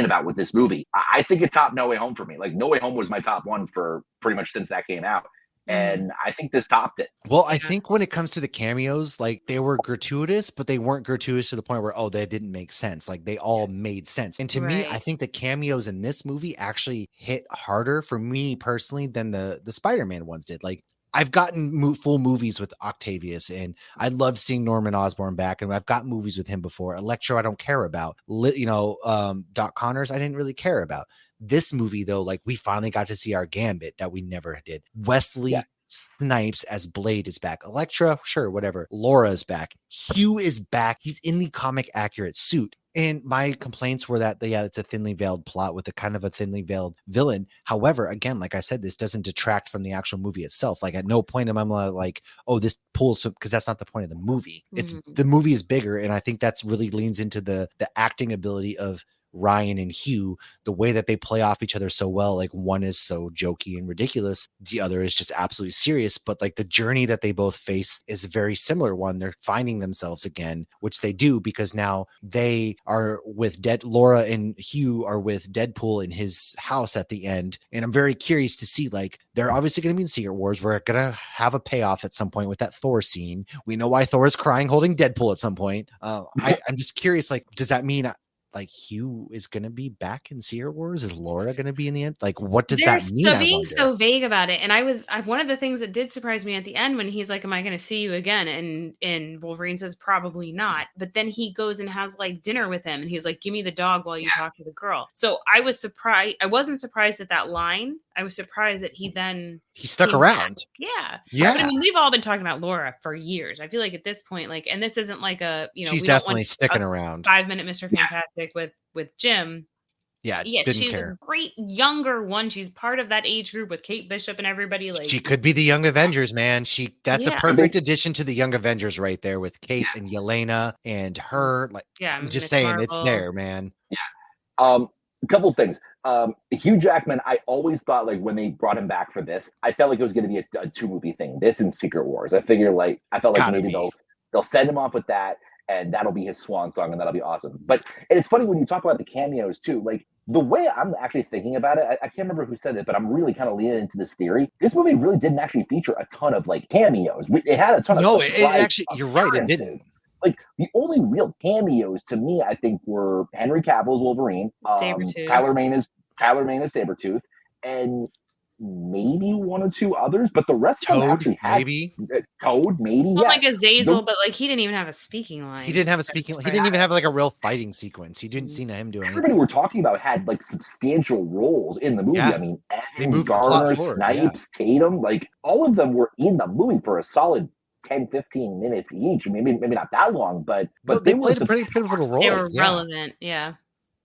about with this movie. I think it topped No Way Home for me. Like, No Way Home was my top 1 for pretty much since that came out. And I think this topped it. Well, I think when it comes to the cameos, like they were gratuitous, but they weren't gratuitous to the point where, they didn't make sense. Like they all made sense. And to me, I think the cameos in this movie actually hit harder for me personally than the Spider-Man ones did. Like I've gotten full movies with Octavius and I loved seeing Norman Osborn back. And I've got movies with him before. Electro, I don't care about. Doc Connors, I didn't really care about. This movie, though, like we finally got to see our Gambit that we never did. Wesley Snipes as Blade is back. Elektra, sure, whatever. Laura's back. Hugh is back. He's in the comic accurate suit. And my complaints were that, it's a thinly veiled plot with a kind of a thinly veiled villain. However, again, like I said, this doesn't detract from the actual movie itself. Like at no point am I like, this pulls, because that's not the point of the movie. It's the movie is bigger. And I think that's really leans into the acting ability of Ryan and Hugh, the way that they play off each other so well. Like one is so jokey and ridiculous, the other is just absolutely serious, but like the journey that they both face is a very similar one. They're finding themselves again, which they do because now they are with Laura and Hugh are with Deadpool in his house at the end. And I'm very curious to see, like, they're obviously going to be in Secret Wars. We're going to have a payoff at some point with that Thor scene. We know why Thor is crying holding Deadpool at some point. I'm just curious, like, does that mean like Hugh is going to be back in Secret Wars? Is Laura going to be in the end? Like, what does that mean? So being so vague about it. And one of the things that did surprise me at the end when he's like, am I going to see you again? And Wolverine says, probably not. But then he goes and has like dinner with him. And he's like, give me the dog while you talk to the girl. So I was surprised. I wasn't surprised at that line. I was surprised that he stuck around. Yeah. Yeah. But I mean, we've all been talking about Laura for years. I feel like at this point, like, and this isn't like she's definitely sticking around. 5-minute Mr. Fantastic with Jim. Yeah, she's a great younger one. She's part of that age group with Kate Bishop and everybody. Like she could be the Young Avengers, man. That's a perfect addition to the Young Avengers right there with Kate and Yelena and her. Like, I'm just saying, Marvel. It's there, man. Yeah. A couple of things. Hugh Jackman, I always thought like when they brought him back for this, I felt like it was going to be a 2-movie thing. This and Secret Wars. I felt like maybe they'll send him off with that, and that'll be his swan song, and that'll be awesome. But and it's funny when you talk about the cameos too. Like the way I'm actually thinking about it, I can't remember who said it, but I'm really kind of leaning into this theory. This movie really didn't actually feature a ton of like cameos. It had a ton of it actually. You're right. It didn't. Like the only real cameos to me, I think, were Henry Cavill's Wolverine, Sabretooth. Tyler Mane is Sabretooth, and maybe one or two others, but the rest of them actually had Toad, maybe. Well, like Azazel, but like he didn't even have a speaking line. He didn't have a speaking. He didn't even have like a real fighting sequence. He didn't see him doing. Everybody we're talking about had like substantial roles in the movie. Yeah. I mean, They Evans, moved the plot Garner, forward, Snipes, Tatum, like all of them were in the movie for a solid 10-15 minutes each. Maybe not that long, but they played a pretty pivotal role. They were relevant, yeah.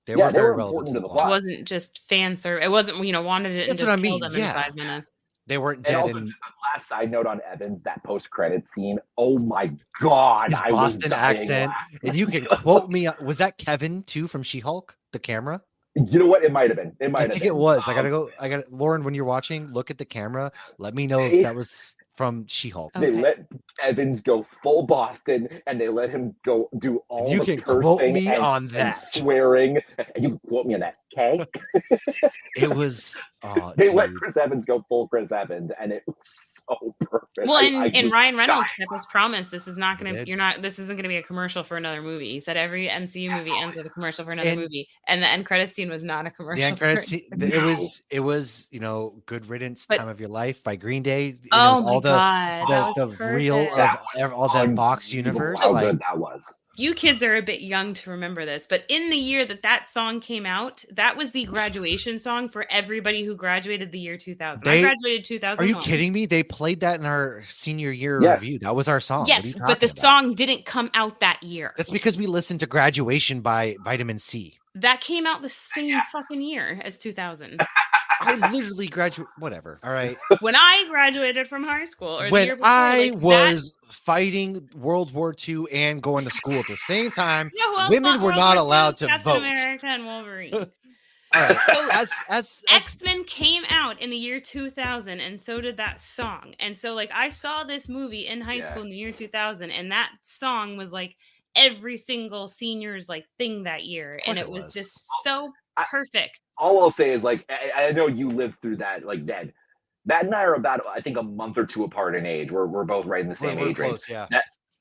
They were very important relevant to the plot. It wasn't just fan service. It wasn't, wanted it. That's and what I just mean. killed them in 5 minutes. They weren't And dead. also, just a last side note on Evans, that post-credit scene. Oh my God. His Boston accent. And you can quote me. Was that Kevin too from She-Hulk? The camera? You know what? It might have been. I think it was. Lauren, when you're watching, look at the camera. Let me know if that was from She-Hulk. They let Evans go full Boston, and they let him go do all you the can cursing quote me and, on and that. swearing. And you can quote me on that, okay? It was. They let Chris Evans go full Chris Evans, and it was so perfect. Well, and Ryan Reynolds dying. kept his promise. This is not going to. This isn't going to be a commercial for another movie. He said every MCU movie ends with a commercial for another movie, and the end credit scene was not a commercial. The end credit scene. It was Good Riddance, Time of Your Life by Green Day. And oh it was my all God, the reel of all the Vox universe. How good that was. You kids are a bit young to remember this, but in the year that song came out, that was the graduation song for everybody who graduated the year 2000. I graduated 2000. Are you kidding me? They played that in our senior year review. That was our song. Yes, but the song didn't come out that year. That's because we listened to Graduation by Vitamin C. That came out the same fucking year as 2000. I literally graduated. Whatever. All right. When I graduated from high school, or when the year before, I was fighting World War II and going to school at the same time, women were not allowed to vote. America and Wolverine. All right. As X-Men came out in the year 2000, and so did that song. And so, like, I saw this movie in high school in the year 2000, and that song was like every single senior's like thing that year, and it was just so perfect. All I'll say is, like, I know you lived through that, like, Ned. Matt and I are about, I think, a month or two apart in age. We're both right in the same age range.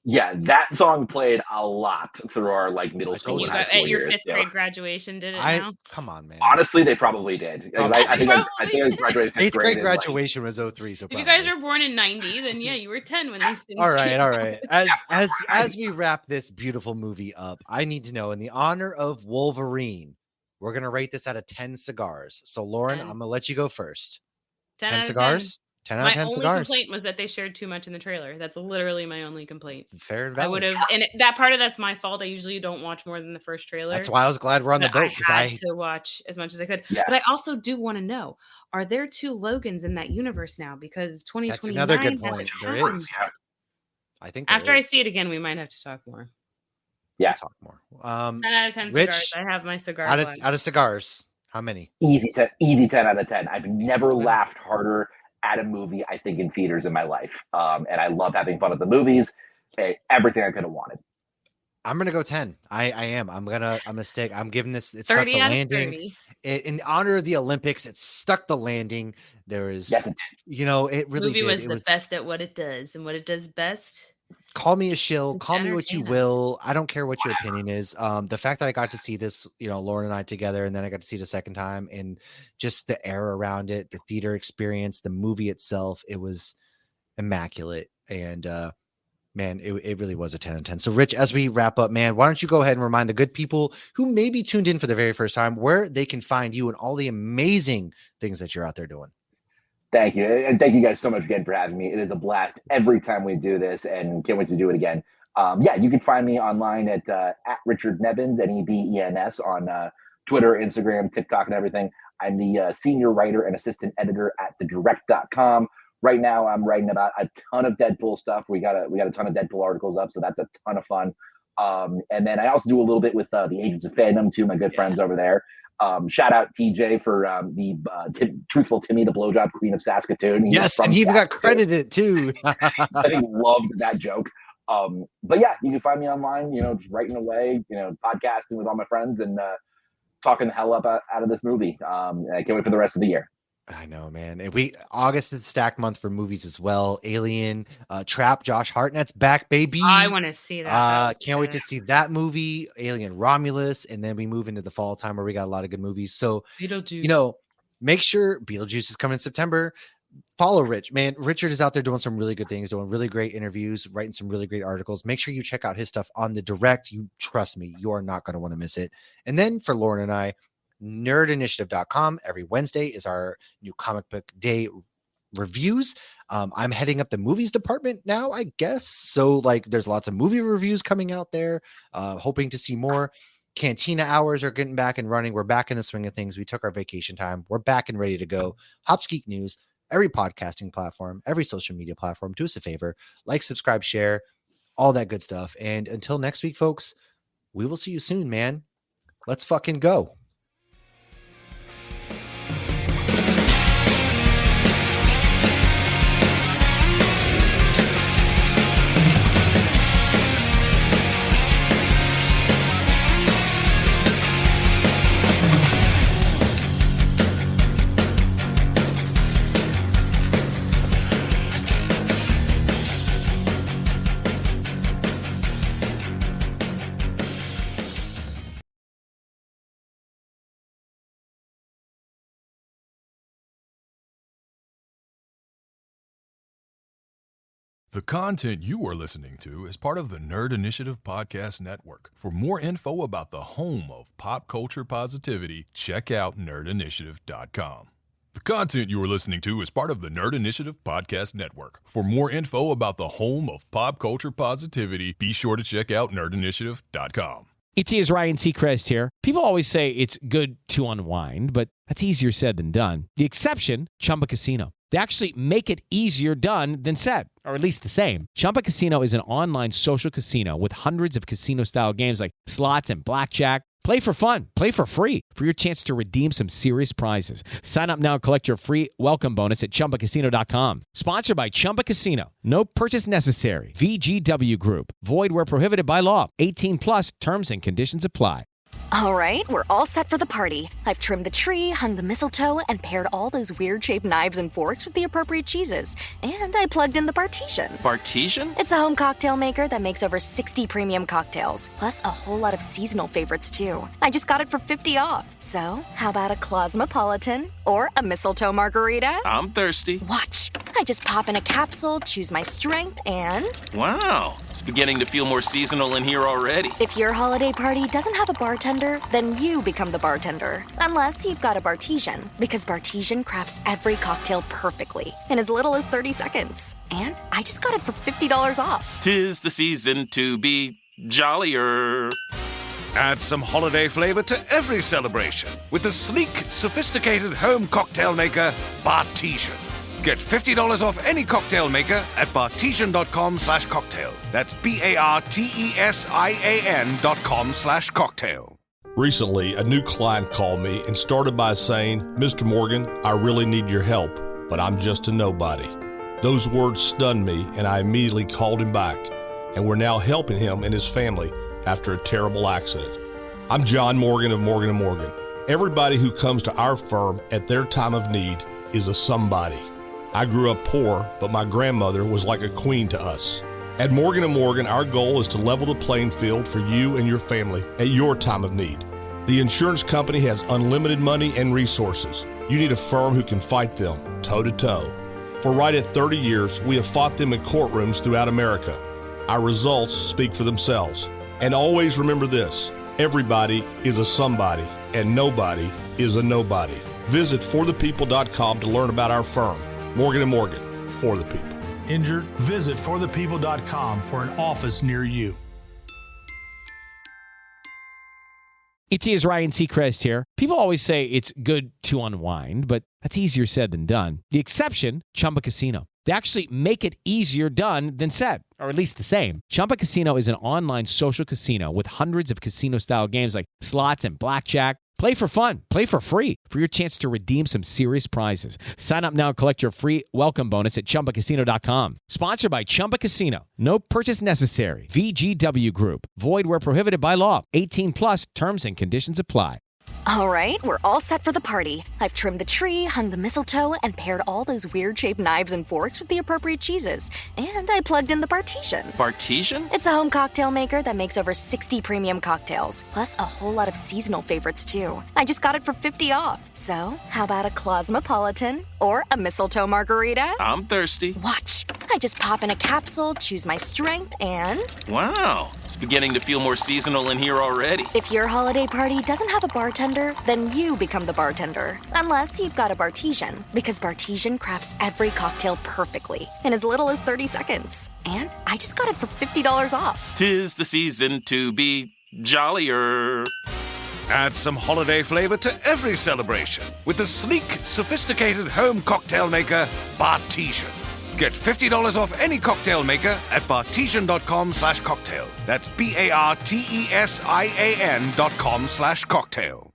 That song played a lot through our like middle school and high school at your years, 5th grade graduation. Did it? Now? Come on, man. Honestly, they probably did. I think I graduated 8th grade graduation was 03. So if you guys were born in 90, then yeah, you were 10 when these things. All right. As we wrap this beautiful movie up, I need to know, in the honor of Wolverine, we're gonna rate this out of 10 cigars. So Lauren, I'm gonna let you go first. 10 cigars. 10 out of 10 cigars. My only complaint was that they shared too much in the trailer. That's literally my only complaint. Fair and valid. I would have, and that part of that's my fault. I usually don't watch more than the first trailer. That's why I was glad we're on the boat, because I had to watch as much as I could. Yeah. But I also do want to know: are there 2 Logans in that universe now? Because 2029. That's another good point. There is. I think after I see it again, we might have to talk more. Yeah, talk more. 10 out of 10 Rich, cigars. I have my cigar. Out of cigars, how many? Easy 10 out of 10. I've never laughed harder at a movie, I think, in theaters in my life. And I love having fun at the movies. Everything I could have wanted. I'm gonna go 10. I am. I'm gonna stick. I'm giving this. It stuck the landing. In honor of the Olympics, it stuck the landing. There is, it really movie did. was the best at what it does, and what it does best. Call me a shill, call me what you will. I don't care what your opinion is. The fact that I got to see this, Lauren and I together, and then I got to see it a second time, and just the air around it, the theater experience, the movie itself, it was immaculate. And man, it really was a 10 out of 10. So Rich, as we wrap up, man, why don't you go ahead and remind the good people who may be tuned in for the very first time where they can find you and all the amazing things that you're out there doing. Thank you. And thank you guys so much again for having me. It is a blast every time we do this, and can't wait to do it again. You can find me online at Richard Nebens, Nebens, on Twitter, Instagram, TikTok, and everything. I'm the senior writer and assistant editor at thedirect.com. Right now, I'm writing about a ton of Deadpool stuff. We got a ton of Deadpool articles up, so that's a ton of fun. And then I also do a little bit with the Agents of Fandom, too, my good friends over there. Shout out TJ for the truthful Timmy, the blowjob queen of Saskatoon. Yes, and he even got credited too. I think loved that joke. But yeah, you can find me online, just writing away, podcasting with all my friends and talking the hell up out of this movie. I can't wait for the rest of the year. I know, man. And August is stacked month for movies as well. Alien, Trap, Josh Hartnett's back, baby. I want to see that. Can't wait to see that movie, Alien Romulus, and then we move into the fall time where we got a lot of good movies. So, Beetlejuice. Make sure Beetlejuice is coming in September. Follow Rich, man. Richard is out there doing some really good things, doing really great interviews, writing some really great articles. Make sure you check out his stuff on the Direct. You trust me, you are not going to want to miss it. And then for Lauren and I, NerdInitiative.com. Every Wednesday is our new comic book day reviews. I'm heading up the movies department now, I guess. So there's lots of movie reviews coming out there. Hoping to see more. Cantina hours are getting back and running. We're back in the swing of things. We took our vacation time. We're back and ready to go. Hops Geek News, every podcasting platform, every social media platform. Do us a favor, like, subscribe, share, all that good stuff. And until next week, folks, we will see you soon, man. Let's fucking go. The content you are listening to is part of the Nerd Initiative Podcast Network. For more info about the home of pop culture positivity, check out NerdInitiative.com. The content you are listening to is part of the Nerd Initiative Podcast Network. For more info about the home of pop culture positivity, be sure to check out NerdInitiative.com. ET is Ryan Seacrest here. People always say it's good to unwind, but that's easier said than done. The exception, Chumba Casino. They actually make it easier done than said, or at least the same. Chumba Casino is an online social casino with hundreds of casino-style games like slots and blackjack. Play for fun. Play for free for your chance to redeem some serious prizes. Sign up now and collect your free welcome bonus at ChumbaCasino.com. Sponsored by Chumba Casino. No purchase necessary. VGW Group. Void where prohibited by law. 18 plus terms and conditions apply. All right, we're all set for the party. I've trimmed the tree, hung the mistletoe, and paired all those weird-shaped knives and forks with the appropriate cheeses. And I plugged in the Bartesian. Bartesian? It's a home cocktail maker that makes over 60 premium cocktails, plus a whole lot of seasonal favorites, too. I just got it for $50 off. So, how about a Cosmopolitan or a mistletoe margarita? I'm thirsty. Watch. I just pop in a capsule, choose my strength, and... Wow, it's beginning to feel more seasonal in here already. If your holiday party doesn't have a bartender, then you become the bartender. Unless you've got a Bartesian, because Bartesian crafts every cocktail perfectly in as little as 30 seconds. And I just got it for $50 off. 'Tis the season to be jollier. Add some holiday flavor to every celebration with the sleek, sophisticated home cocktail maker, Bartesian. Get $50 off any cocktail maker at bartesian.com/cocktail. That's BARTESIAN.com/cocktail. Recently, a new client called me and started by saying, "Mr. Morgan, I really need your help, but I'm just a nobody." Those words stunned me, and I immediately called him back, and we're now helping him and his family after a terrible accident. I'm John Morgan of Morgan & Morgan. Everybody who comes to our firm at their time of need is a somebody. I grew up poor, but my grandmother was like a queen to us. At Morgan & Morgan, our goal is to level the playing field for you and your family at your time of need. The insurance company has unlimited money and resources. You need a firm who can fight them toe-to-toe. For right at 30 years, we have fought them in courtrooms throughout America. Our results speak for themselves. And always remember this, everybody is a somebody, and nobody is a nobody. Visit forthepeople.com to learn about our firm. Morgan & Morgan, for the people. Injured? Visit forthepeople.com for an office near you. ET is Ryan Seacrest here. People always say it's good to unwind, but that's easier said than done. The exception, Chumba Casino. They actually make it easier done than said, or at least the same. Chumba Casino is an online social casino with hundreds of casino-style games like slots and blackjack. Play for fun. Play for free for your chance to redeem some serious prizes. Sign up now and collect your free welcome bonus at ChumbaCasino.com. Sponsored by Chumba Casino. No purchase necessary. VGW Group. Void where prohibited by law. 18 plus terms and conditions apply. All right, we're all set for the party. I've trimmed the tree, hung the mistletoe, and paired all those weird-shaped knives and forks with the appropriate cheeses. And I plugged in the Bartesian. Bartesian? It's a home cocktail maker that makes over 60 premium cocktails, plus a whole lot of seasonal favorites, too. I just got it for $50 off. So, how about a Cosmopolitan or a mistletoe margarita? I'm thirsty. Watch. I just pop in a capsule, choose my strength, and... Wow, it's beginning to feel more seasonal in here already. If your holiday party doesn't have a bartender, then you become the bartender. Unless you've got a Bartesian, because Bartesian crafts every cocktail perfectly in as little as 30 seconds. And I just got it for $50 off. 'Tis the season to be jollier. Add some holiday flavor to every celebration with the sleek, sophisticated home cocktail maker, Bartesian. Get $50 off any cocktail maker at bartesian.com/cocktail. That's BARTESIAN.com/cocktail.